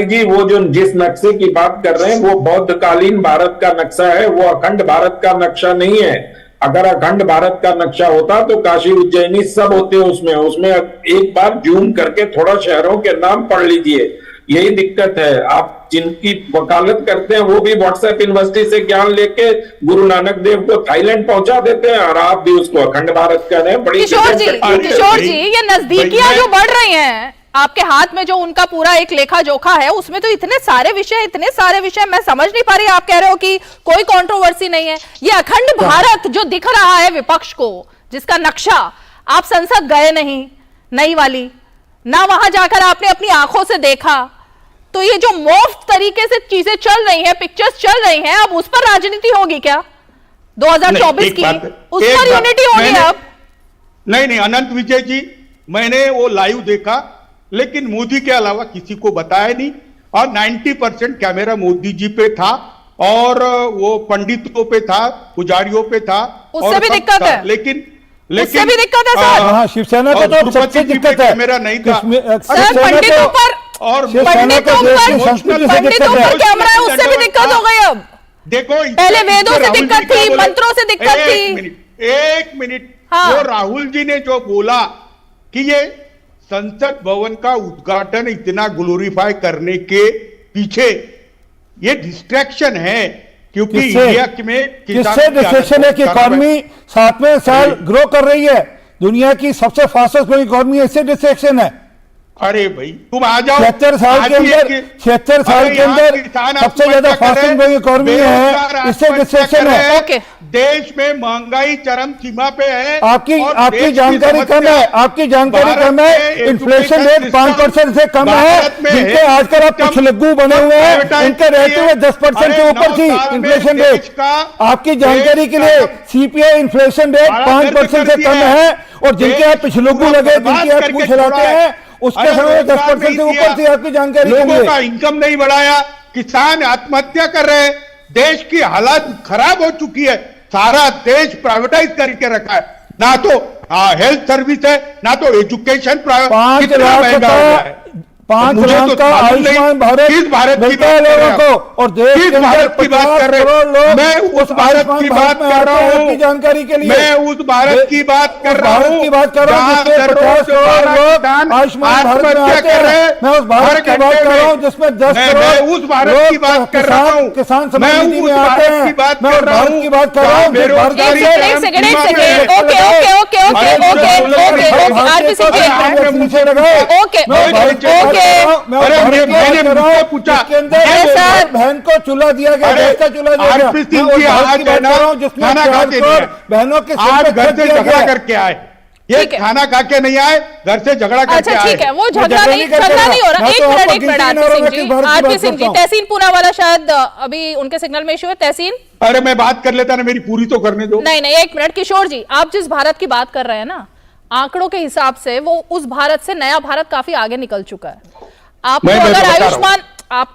जी, वो जो जिस नक्शे की बात कर रहे हैं वो बौद्धकालीन भारत का नक्शा है, वो अखंड भारत का नक्शा नहीं है। अगर अखंड भारत का नक्शा होता तो काशी उज्जैनी सब होते उसमें एक बार जूम करके थोड़ा शहरों के नाम पढ़ लीजिए। यही दिक्कत है। आप जिनकी वकालत करते हैं वो भी व्हाट्सएप यूनिवर्सिटी से ज्ञान लेके गुरु नानक देव को थाईलैंड पहुंचा देते हैं, और आप भी उसको अखंड भारत कह रहे हैं। बड़ी किशोर जी ये नजदीकियां जो बढ़ रही हैं आपके हाथ में, जो उनका पूरा एक लेखा जोखा है, उसमें तो इतने सारे विषय मैं समझ नहीं पा रही। आप कह रहे हो कि कोई कंट्रोवर्सी नहीं है। ये अखंड भारत जो दिख रहा है विपक्ष को, जिसका नक्शा, आप संसद गए नहीं, नई वाली ना, वहां जाकर आपने अपनी आंखों से देखा, तो ये जो मुफ्त तरीके से चीजें चल रही हैं, पिक्चर्स चल रही हैं, अब उस पर राजनीति होगी क्या 2024 की? उस पर यूनिटी होगी अब? नहीं अनंत विजय जी, मैंने वो लाइव देखा, लेकिन मोदी के अलावा किसी को बताया नहीं, और 90% कैमरा मोदी जी पे था, और वो पंडितों पे था, पुजारियों पे था, उससे भी दिक्कत है। लेकिन उससे भी दिक्कत है सर। हाँ, शिवसेना को तो सबसे दिक्कत है, मेरा नहीं था सर, पंडितों पर और पंडितों पर कैमरा है, उससे भी दिक्कत हो गई अब। देखो, पहले वेदों से दिक्कत थी, मंत्रों से दिक्कत थी। एक मिनट, वो राहुल जी ने जो बोला कि ये संसद भवन का उद्घाटन इतना ग्लोरीफाई करने के पीछे ये डिस्ट्रैक्शन है, क्योंकि इंडिया में किससे डिस्ट्रैक्शन है कि इकॉनमी 7वें साल ग्रो कर रही है, दुनिया की सबसे फास्टेस्ट ग्रोइंग इकॉनमी है, इससे डिस्ट्रैक्शन है। अरे भाई तुम आ जाओ। 76 साल के अंदर सबसे ज्यादा फास्टिंग ग्रोइंग इकॉनमी है, इससे डिस्ट्रैक्शन है। ओके, देश में महंगाई चरम सीमा पे है। आपकी जानकारी कम है, आपकी जानकारी कम है। इन्फ्लेशन रेट 5% से कम है, जिनके आजकल आप पिछलग्गू बने हुए हैं, इनके रहते हुए 10% से ऊपर थी इन्फ्लेशन रेट। आपकी जानकारी के लिए सीपीआई इन्फ्लेशन रेट 5% से कम है, और जिनके आप पिछलग्गू लगे, जिनके आप पूछ लाते हैं, उसके समय 10% से ऊपर थी। आपकी जानकारी के लिए लोगों का इनकम नहीं बढ़ाया, किसान आत्महत्या कर रहे हैं, देश की हालत खराब हो चुकी है, सारा देश प्राइवेटाइज करके रखा है, ना तो हेल्थ सर्विस है, ना तो एजुकेशन। 5 लाख का आयुष्मान भारत मिलता है लोगों को, और देश के अंदर 50 करोड़ लोग मैं उस भारत की बात कर रहा हूँ, जानकारी के लिए मैं उस भारत की बात कर रहा हूँ, 50 करोड़ लोग आयुष्मान भारत में आते हैं। मैं उस भारत की बात कर रहा हूँ जिसमें 10 करोड़ उस भारत की बात कर रहा हूँ, किसान सम्मान निधि में आते हैं। मैं उस भारत की बात कर रहा हूँ। बहन को चूल्हा दिया गया, गैस का चूल्हा दिया गया, जिसमें बहनों के घर से झगड़ा करके आए, ये खाना खा के नहीं आए, घर से झगड़ा करके आए। ठीक है, वो झगड़ा नहीं हो रहा। एक मिनट आरपी सिंह जी, तहसीन पूनावाला शायद अभी उनके सिग्नल में इशू है। तहसीन, अरे मैं बात कर लेता ना, मेरी पूरी तो करने दो। नहीं एक मिनट, किशोर जी, आप जिस भारत की बात कर रहे हैं ना, आंकड़ों के हिसाब से वो उस भारत से नया भारत काफी आगे निकल चुका है। आपको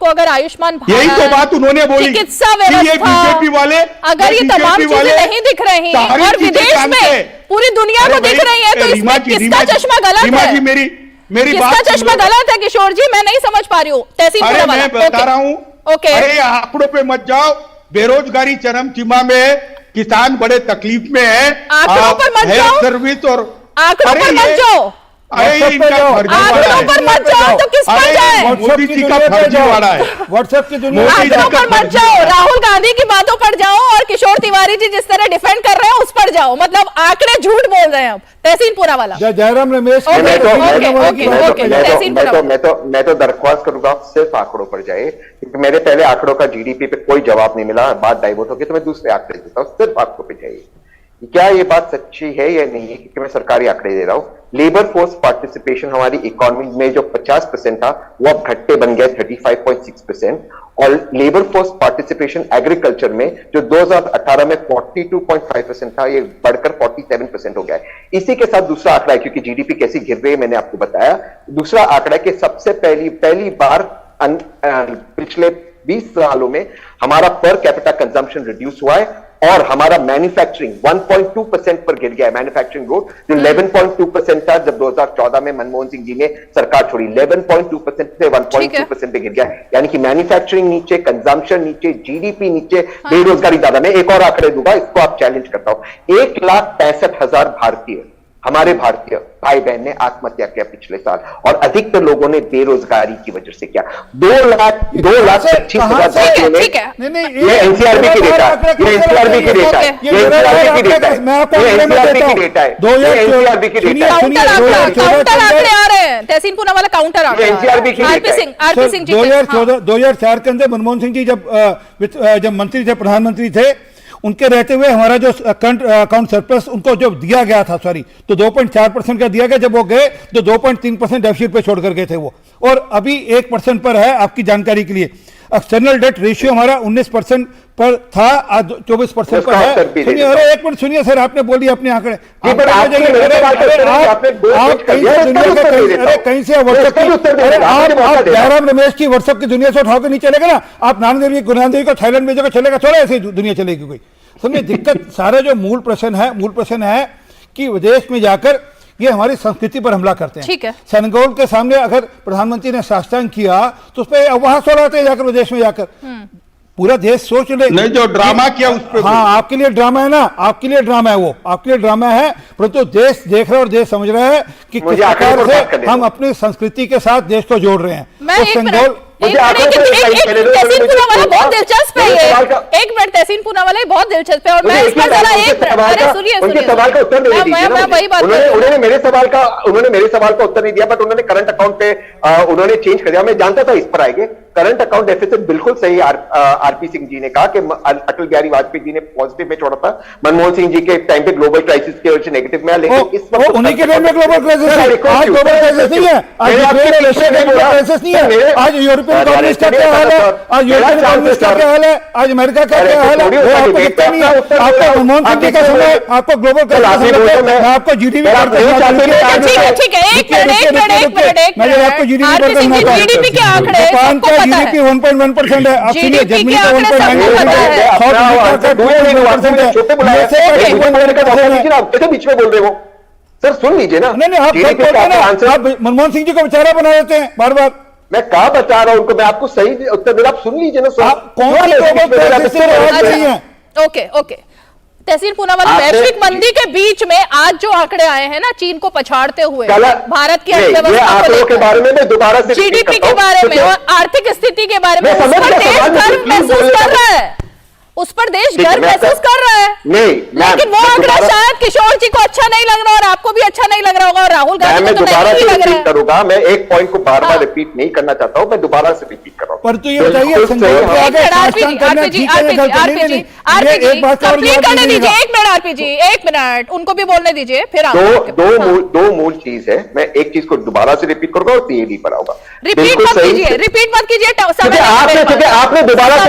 अगर आयुष्मान भारत, यही तो बात उन्होंने बोली, चिकित्सा व्यवस्था, बीजेपी वाले, अगर ये तमाम चीजें नहीं दिख रही और विदेश में पूरी दुनिया को दिख रही है, तो इसमें किसका चश्मा गलत है? मेरी किसका चश्मा गलत है किशोर जी? मैं नहीं समझ पा रही हूँ। तहसील मैं बता रहा हूँ, अरे आंकड़ों पे मत जाओ। बेरोजगारी चरम सीमा में है, किसान बड़े तकलीफ में है, आंकड़ों पर मत जाओ, हेल्थ सर्विस और आंकड़ों पर मत जाओ, आंकड़ों पर मत जाओ, तो किस पर जाए? मोदी जी का फर्जीवाड़ा है। व्हाट्सएप की दुनिया आंकड़ों पर मत जाओ, राहुल गांधी की बातों पर जाओ, और किशोर तिवारी जी जिस तरह डिफेंड कर रहे हैं उस पर जाओ। मतलब आंकड़े झूठ बोल रहे हैं अब। तहसीन पूनावाला, जयराम रमेश, मैं तो दरख्वास्त करूंगा सिर्फ आंकड़ों पर जाए, क्योंकि मेरे पहले आंकड़ों का जीडीपी पे कोई जवाब नहीं मिला, बात डाइवर्ट होगी, तो मैं दूसरे आंकड़े देता हूँ, सिर्फ आंकड़ों पे जाइए। क्या ये बात सच्ची है या नहीं है, क्योंकि मैं सरकारी आंकड़े दे रहा हूं। लेबर फोर्स पार्टिसिपेशन हमारी इकोनॉमी में जो 50% था, वो अब घटते बन गया 35.6%, और लेबर फोर्स पार्टिसिपेशन एग्रीकल्चर में जो 2018 में 42.5% था, ये बढ़कर 47% हो गया है। इसी के साथ दूसरा आंकड़ा है, क्योंकि जीडीपी कैसी गिर रही है मैंने आपको बताया। दूसरा आंकड़ा कि सबसे पहली बार पिछले 20 सालों में हमारा पर कैपिटा कंजम्पशन रिड्यूस हुआ है, और हमारा मैन्युफैक्चरिंग 1.2% पर गिर गया है। मैन्युफैक्चरिंग ग्रोथ जो 11.2% था जब 2014 में मनमोहन सिंह जी ने सरकार छोड़ी, 11.2% से 1.2% पे गिर गया है। यानी कि मैन्युफैक्चरिंग नीचे, कंजम्पशन नीचे, जीडीपी नीचे, बेरोजगारी ज्यादा। मैं एक और आंकड़े दूंगा, इसको आप चैलेंज करता हूं। 1,65,000 भारतीय हमारे भारतीय भाई बहन ने आत्महत्या किया पिछले साल, और अधिकतर लोगों ने बेरोजगारी की वजह से किया। 2,25,000 ये एनसीआरबी की डेटा है, ये एनसीआरबी की डेटा है, ये एनसीआरबी की डेटा है, ये एनसीआरबी की डेटा है, ये एनसीआरबी की डेटा है। काउंटर आंकड़े आ रहे हैं, तहसीन पूना वाला काउंटर आंकड़े एनसीआरबी की आरपी सिंह जी 2004 के अंदर मनमोहन सिंह जी जब मंत्री थे, प्रधानमंत्री थे, उनके रहते हुए हमारा जो अकाउंट सरप्लस उनको जो दिया गया था, तो 2.4% का दिया गया। जब वो गए तो 2.3% डेफिसिट पे छोड़ कर गए थे वो, और अभी 1% पर है। आपकी जानकारी के लिए एक्सटर्नल डेट रेशियो हमारा 19% पर था, आज 24% पर है। सुनिए, अरे एक मिनट सुनिए सर, आपने बोली अपने आंकड़े, आप कहीं से जयराम रमेश की व्हाट्सएप की दुनिया से उठा के नहीं चलेगा ना। आप गुरु देवी को थाईलैंड भेजोगे, चलेगा थोड़ा, ऐसे दुनिया चलेगी कोई? समझे दिक्कत सारा जो मूल प्रश्न है कि विदेश में जाकर ये हमारी संस्कृति पर हमला करते हैं। ठीक है, सेनेगल के सामने अगर प्रधानमंत्री ने साष्टांग किया तो उस पर वहां सोलाते हैं जाकर, विदेश में जाकर। पूरा देश सोच ले, नहीं जो ड्रामा किया उस पर, हाँ आपके लिए ड्रामा है ना, आपके लिए ड्रामा है वो, आपके लिए ड्रामा है, परंतु देश देख रहा है और देश समझ रहा है कि किस प्रकार से हम अपनी संस्कृति के साथ देश को जोड़ रहे हैं। तहसीन पूना वाला बहुत दिलचस्प है, एक मिनट तहसीन पूना वाला बहुत दिलचस्प है, और मैं इस पर जरा उनके सवाल का उत्तर नहीं दिया। उन्होंने मेरे सवाल का उत्तर नहीं दिया, बट उन्होंने करंट अकाउंट पे उन्होंने चेंज कर दिया। मैं जानता था इस पर आएंगे। करंट अकाउंट डेफिसिट बिल्कुल सही आरपी सिंह जी ने कहा कि अटल बिहारी वाजपेयी जी ने पॉजिटिव में छोड़ा था, मनमोहन सिंह जी के टाइम पे ग्लोबल क्राइसिस के वजह से नेगेटिव में, लेकिन इस वक्त उन्हीं के टाइम में ग्लोबल क्राइसिस है। आज ग्लोबल क्राइसिस नहीं है, क्राइसिस नहीं है। आज यूरोपियन इकोनॉमिस्ट का क्या हाल है, आज यूरोपियन इकोनॉमिस्ट का क्या हाल है, आज अमेरिका का क्या हाल है, वो आपको दिखता नहीं है। आपको मनमोहन सिंह जी का समय, आपको ग्लोबल क्राइसिस, मैं आपको जीडीपी ठीक है, एक मिनट आपको जीडीपी के आंकड़े सबको पता है, जीडीपी 1.1% है। आप सुनिए, जर्मनी का 1.1% कैसे बीच में बोल रहे हो सर? सुन लीजिए ना। नहीं आप मनमोहन सिंह जी को बेचारा बना देते हैं बार बार। मैं कहा बता रहा हूं उनको, मैं आपको सही उत्तर दे रहा, आप सुन लीजिए ना। ओके तहसीन पूना वाला, वैश्विक मंदी के बीच में आज जो आंकड़े आए हैं ना, चीन को पछाड़ते हुए, भारत की अर्थव्यवस्था के बारे में मैं दोबारा से, जीडीपी के बारे में और आर्थिक स्थिति के बारे में उस पर देश गर्व महसूस कर रहा है, उस पर देश गर्व महसूस कर रहा है। लेकिन वो आंकड़ा शायद किशोर जी को अच्छा नहीं लग रहा, और आपको भी अच्छा नहीं लग रहा होगा, और राहुल गांधी को तो नहीं लग रहा है। करूंगा, मैं एक पॉइंट को बार बार रिपीट नहीं करना चाहता हूं, मैं दोबारा से रिपीट कर रहा हूं। पर तो ये बताइए, एक मिनट उनको भी बोलने दीजिए, फिर दो मूल चीज है। मैं एक चीज को दोबारा से रिपीट करूंगा और सीएडी पर आऊंगा। रिपीट मत कीजिए, आपने दोबारा से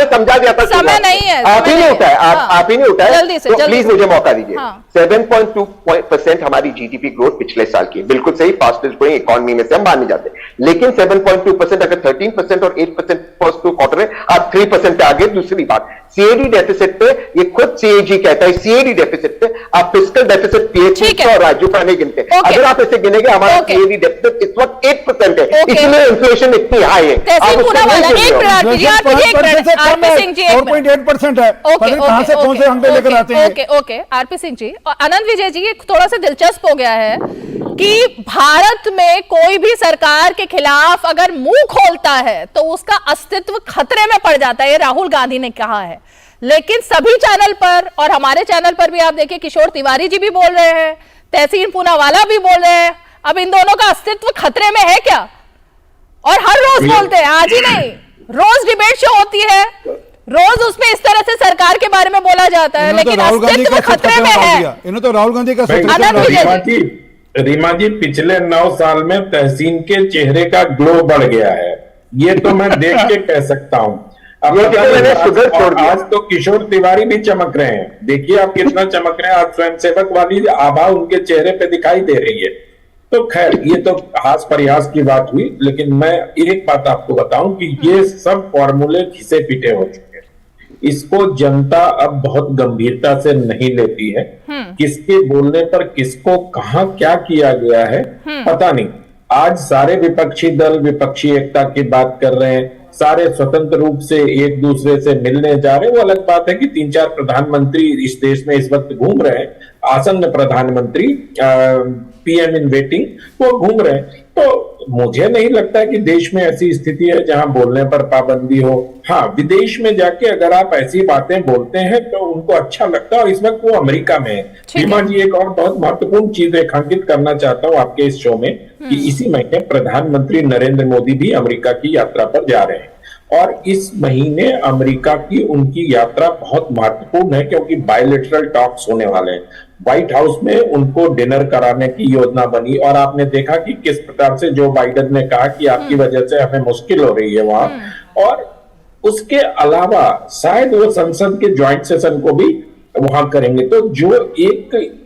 समझा दिया था, समय नहीं है, आप ही नहीं उठाए, आप ही नहीं उठाए, तो प्लीज मुझे मौका दीजिए। 7.2% हमारी जीडीपी ग्रोथ पिछले साल की, बिल्कुल सही, फास्टेस्ट ग्रोइंग इकोनॉमी में से हम माने जाते हैं। लेकिन 7.2% अगर 13% और 8% फर्स्ट 2 क्वार्टर है, आप 3% पे आगे। दूसरी बात, सीएडी डेफिसिट पे, ये खुद सीएजी कहता है, सीएडी डेफिसिट पे आप फिस्कल डेफिसिट पीएचई और राज्यों का नहीं गिनते। अगर आप इसे गिनेंगे, हमारा सीएडी डेफिसिट इस वक्त 8% है, इसलिए इन्फ्लेशन इतनी हाई है। 4.8% है, कहां से कौन से अंक लेकर आते हैं? ओके आरपी सिंह जी और आनंद विजय जी, थोड़ा सा दिलचस्प हो गया है कि भारत में कोई भी सरकार के खिलाफ अगर मुंह खोलता है तो उसका अस्तित्व खतरे में पड़ जाता है, ये राहुल गांधी ने कहा है। लेकिन सभी चैनल पर और हमारे चैनल पर भी आप देखिए, किशोर तिवारी जी भी बोल रहे हैं, तहसीन पूनावाला भी बोल रहे हैं, अब इन दोनों का अस्तित्व खतरे में है क्या? और हर रोज बोलते हैं, आज ही नहीं, रोज डिबेट शो होती है, रोज उसमें इस तरह से सरकार के बारे में बोला जाता है, लेकिन अस्तित्व खतरे में है। इन्होंने तो राहुल गांधी का रीमा जी, पिछले 9 साल में तहसीन के चेहरे का ग्लो बढ़ गया है, ये तो मैं देख के कह सकता हूँ। अब आज तो किशोर तिवारी भी चमक रहे हैं, देखिए आप कितना चमक रहे हैं, आज स्वयंसेवक वाली आभा उनके चेहरे पे दिखाई दे रही है। तो खैर, ये तो हास परिहास की बात हुई, लेकिन मैं एक बात आपको बताऊं कि ये सब फॉर्मूले घिसे पिटे हो चुके हैं। इसको जनता अब बहुत गंभीरता से नहीं लेती है। किसके बोलने पर किसको कहां क्या किया गया है पता नहीं। आज सारे विपक्षी दल विपक्षी एकता की बात कर रहे हैं, सारे स्वतंत्र रूप से एक दूसरे से मिलने जा रहे हैं। वो अलग बात है कि 3-4 प्रधानमंत्री इस देश में इस वक्त घूम रहे हैं, आसन्न प्रधानमंत्री पीएम इन वेटिंग वो घूम रहे हैं। तो मुझे नहीं लगता कि देश में ऐसी स्थिति है जहां बोलने पर पाबंदी हो। हाँ, विदेश में जाके अगर आप ऐसी बातें बोलते हैं तो उनको अच्छा लगता है, और इस वक्त वो अमेरिका में है। रीमा जी, एक और बहुत महत्वपूर्ण चीज रेखांकित करना चाहता हूं आपके इस शो में कि इसी महीने प्रधानमंत्री नरेंद्र मोदी भी अमेरिका की यात्रा पर जा रहे हैं, और इस महीने अमेरिका की उनकी यात्रा बहुत महत्वपूर्ण है क्योंकि बायलैटरल टॉक्स होने वाले हैं। व्हाइट हाउस में उनको डिनर कराने की योजना बनी, और आपने देखा कि किस प्रकार से जो बाइडेन ने कहा कि आपकी वजह से हमें मुश्किल हो रही है वहां। और उसके अलावा शायद वो संसद के ज्वाइंट सेशन को भी वहां करेंगे। तो जो एक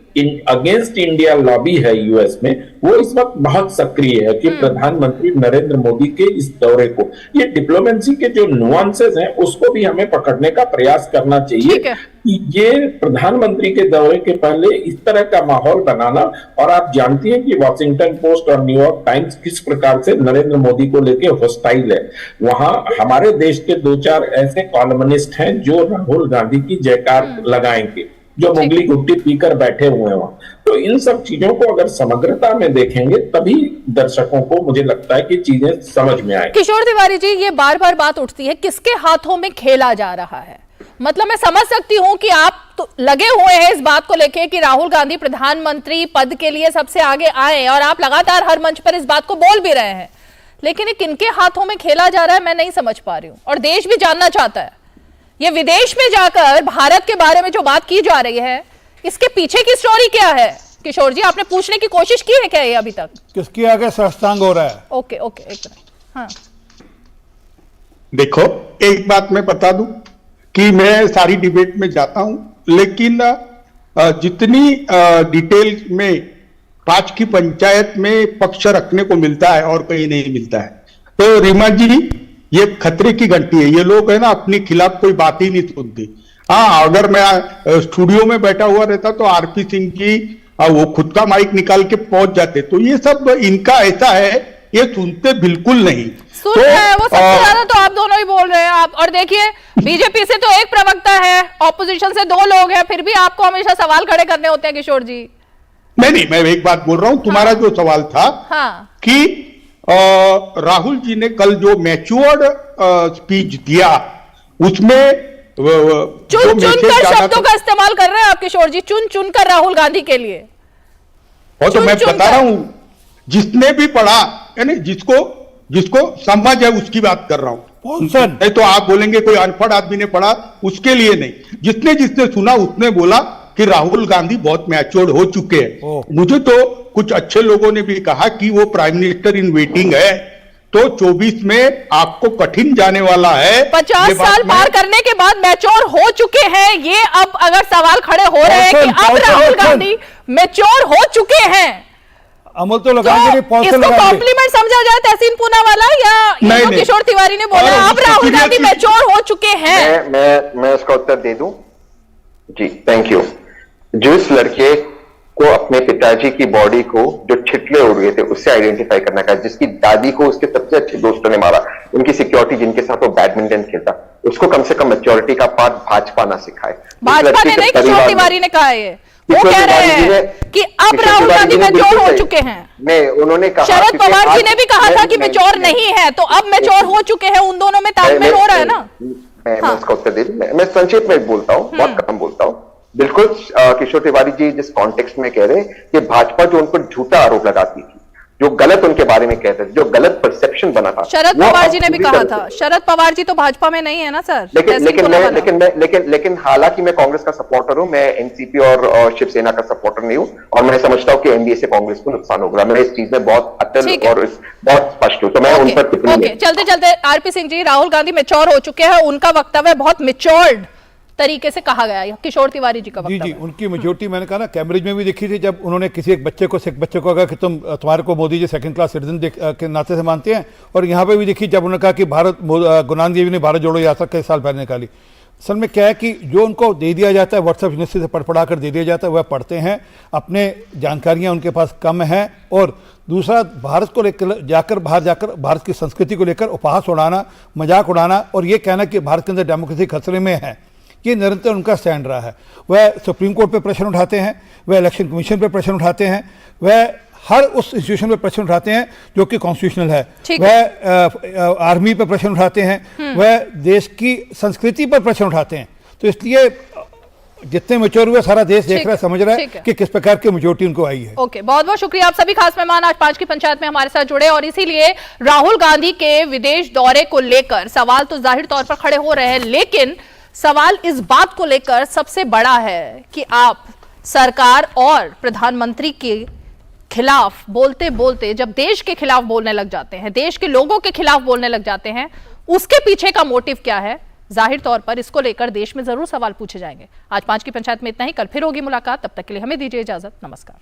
अगेंस्ट इंडिया लॉबी है यूएस में, वो इस वक्त बहुत सक्रिय है कि प्रधानमंत्री नरेंद्र मोदी के इस दौरे को, ये डिप्लोमेसी के जो नुआंसेस हैं उसको भी हमें पकड़ने का प्रयास करना चाहिए कि ये प्रधानमंत्री के दौरे के पहले इस तरह का माहौल बनाना। और आप जानती हैं कि वॉशिंगटन पोस्ट और न्यूयॉर्क टाइम्स किस प्रकार से नरेंद्र मोदी को लेके हॉस्टाइल है। वहां हमारे देश के 2-4 ऐसे कॉलमनिस्ट हैं जो राहुल गांधी की जयकार लगाएंगे, जो मुगली घुट्टी पीकर बैठे हुए हैं वहां। तो इन सब चीजों को अगर समग्रता में देखेंगे तभी दर्शकों को, मुझे लगता है कि चीजें समझ में आए। किशोर तिवारी जी, ये बार बार बात उठती है किसके हाथों में खेला जा रहा है। मतलब मैं समझ सकती हूं कि आप तो लगे हुए हैं इस बात को लेके कि राहुल गांधी प्रधानमंत्री पद के लिए सबसे आगे आए, और आप लगातार हर मंच पर इस बात को बोल भी रहे हैं, लेकिन ये किनके हाथों में खेला जा रहा है मैं नहीं समझ पा रही हूं, और देश भी जानना चाहता है। ये विदेश में जाकर भारत के बारे में जो बात की जा रही है, इसके पीछे की स्टोरी क्या है? किशोर जी, आपने पूछने की कोशिश की है क्या ये अभी तक? किसके आगे साष्टांग हो रहा है? ओके ओके, एक मिनट। हाँ, देखो, एक बात मैं बता दूं कि मैं सारी डिबेट में जाता हूं, लेकिन जितनी डिटेल में 5 की पंचायत में पक्ष रखने को मिलता है और कहीं नहीं मिलता है। तो रीमा जी, ये खतरे की घंटी है। ये लोग है ना, अपने खिलाफ कोई बात ही नहीं सुनते। हाँ, अगर मैं स्टूडियो में बैठा हुआ रहता तो आरपी सिंह जी वो खुद का माइक निकाल के पहुंच जाते। तो ये सब इनका ऐसा है, ये सुनते बिल्कुल नहीं। सुन रहे हैं वो सबसे ज्यादा, तो आप दोनों ही बोल रहे हैं। आप और देखिए, बीजेपी से तो एक प्रवक्ता है, ऑपोजिशन से 2 लोग हैं, फिर भी आपको हमेशा सवाल खड़े करने होते हैं किशोर जी। नहीं, मैं एक बात बोल रहा हूं। तुम्हारा जो सवाल था कि राहुल जी ने कल जो मैच्योर्ड स्पीच दिया, उसमें चुन कर शब्दों का इस्तेमाल कर रहे हैं आप किशोर जी, चुन कर राहुल गांधी के लिए। और तो मैं बता रहा हूं, जिसने भी पढ़ा, यानी जिसको समझ है उसकी बात कर रहा हूं। नहीं तो आप बोलेंगे कोई अनपढ़ आदमी ने पढ़ा, उसके लिए नहीं। जिसने सुना उसने बोला कि राहुल गांधी बहुत मैच्योर्ड हो चुके हैं। मुझे तो कुछ अच्छे लोगों ने भी कहा कि वो प्राइम मिनिस्टर इन वेटिंग है, तो 24 में आपको कठिन जाने वाला है। 50 साल पार करने के बाद मैच्योर हो चुके हैं, ये अब अगर सवाल खड़े हो रहे हैं कि अब राहुल गांधी मैच्योर हो चुके हैं, अमल तो लगाएंगे, तो इसको कॉम्प्लीमेंट समझा जाए तहसीन पूनावाला, या जो किशोर तिवारी ने बोला अब राहुल गांधी मैच्योर हो चुके हैं? मैं उसका उत्तर दे दूं जी, थैंक यू। जिस लड़के को अपने पिताजी की बॉडी को जो छिटले उड़ गए थे उससे आइडेंटिफाई करना का, जिसकी दादी को उसके सबसे अच्छे दोस्तों ने मारा, उनकी सिक्योरिटी जिनके साथ वो बैडमिंटन खेलता, उसको कम से कम मैच्योरिटी का पार्ट भाजपा ना सिखाए। भाजपा ने नहीं, किशोर तिवारी ने कहा है। वो कह रहे हैं कि अब राहुल गांधी मैच्योर हो चुके हैं। नहीं, उन्होंने कहा, शरद पवार जी ने भी कहा था कि मैच्योर नहीं है, तो अब मैच्योर हो चुके हैं। उन दोनों में तालमेल हो रहा है ना। मैं उसका उत्तर दे दूं। मैं संक्षेप में बोलता हूँ, बहुत कम बोलता हूँ। बिल्कुल, किशोर तिवारी जी जिस कॉन्टेक्स्ट में कह रहे हैं कि भाजपा जो उन पर झूठा आरोप लगाती थी, जो गलत उनके बारे में कहते थे, जो गलत परसेप्शन बना था, शरद पवार जी ने भी कहा था। शरद पवार जी तो भाजपा में नहीं है ना सर। लेकिन हालांकि मैं कांग्रेस का सपोर्टर हूं, मैं एनसीपी और शिवसेना का सपोर्टर नहीं हूं, और मैं समझता हूं कि एनडीए से कांग्रेस को नुकसान होगा। मैं इस चीज में बहुत अटल और बहुत स्पष्ट हूं, तो मैं उन पर टिप्पणी। चलते चलते आरपी सिंह जी, राहुल गांधी मैच्योर हो चुके हैं, उनका वक्तव्य बहुत मैच्योर्ड तरीके से कहा गया। किशोर तिवारी जी का वक्तव्य। जी, उनकी मेजोरिटी मैंने कहा ना, कैम्ब्रिज में भी देखी थी, जब उन्होंने किसी एक बच्चे को कहा कि तुम्हारे को Modi ji second class citizen के नाते से मानते हैं, और यहाँ पे भी देखी जब उन्होंने कहा कि गुरु नानक देव जी ने भारत जोड़ो यात्रा कई साल पहले निकाली। असल में क्या है कि जो उनको दे दिया जाता है व्हाट्सएप यूनिवर्सिटी से पढ़ा कर दे दिया जाता है वह पढ़ते हैं, अपने जानकारियां उनके पास कम हैं। और दूसरा, भारत को लेकर बाहर जाकर भारत की संस्कृति को लेकर उपहास उड़ाना, मजाक उड़ाना और ये कहना कि भारत के अंदर डेमोक्रेसी खतरे में है, ये निरंतर उनका स्टैंड रहा है। वह सुप्रीम कोर्ट पे प्रश्न उठाते हैं, वह इलेक्शन कमीशन पे प्रश्न उठाते हैं, वह हर उस इंस्टीट्यूशन पे प्रश्न उठाते हैं जो कि कॉन्स्टिट्यूशनल है, वह आर्मी पे प्रश्न उठाते हैं, वह देश की संस्कृति पर प्रश्न उठाते हैं। तो इसलिए जितने मैच्योर हुए सारा देश देख रहा है, समझ रहा है कि किस प्रकार की मेजोरिटी उनको आई है। ओके, बहुत बहुत शुक्रिया। आप सभी खास मेहमान आज 5 की पंचायत में हमारे साथ जुड़े, और इसीलिए राहुल गांधी के विदेश दौरे को लेकर सवाल तो जाहिर तौर पर खड़े हो रहे हैं, लेकिन सवाल इस बात को लेकर सबसे बड़ा है कि आप सरकार और प्रधानमंत्री के खिलाफ बोलते बोलते जब देश के खिलाफ बोलने लग जाते हैं, देश के लोगों के खिलाफ बोलने लग जाते हैं, उसके पीछे का मोटिव क्या है, जाहिर तौर पर इसको लेकर देश में जरूर सवाल पूछे जाएंगे। आज 5 की पंचायत में इतना ही, कल फिर होगी मुलाकात, तब तक के लिए हमें दीजिए इजाजत, नमस्कार।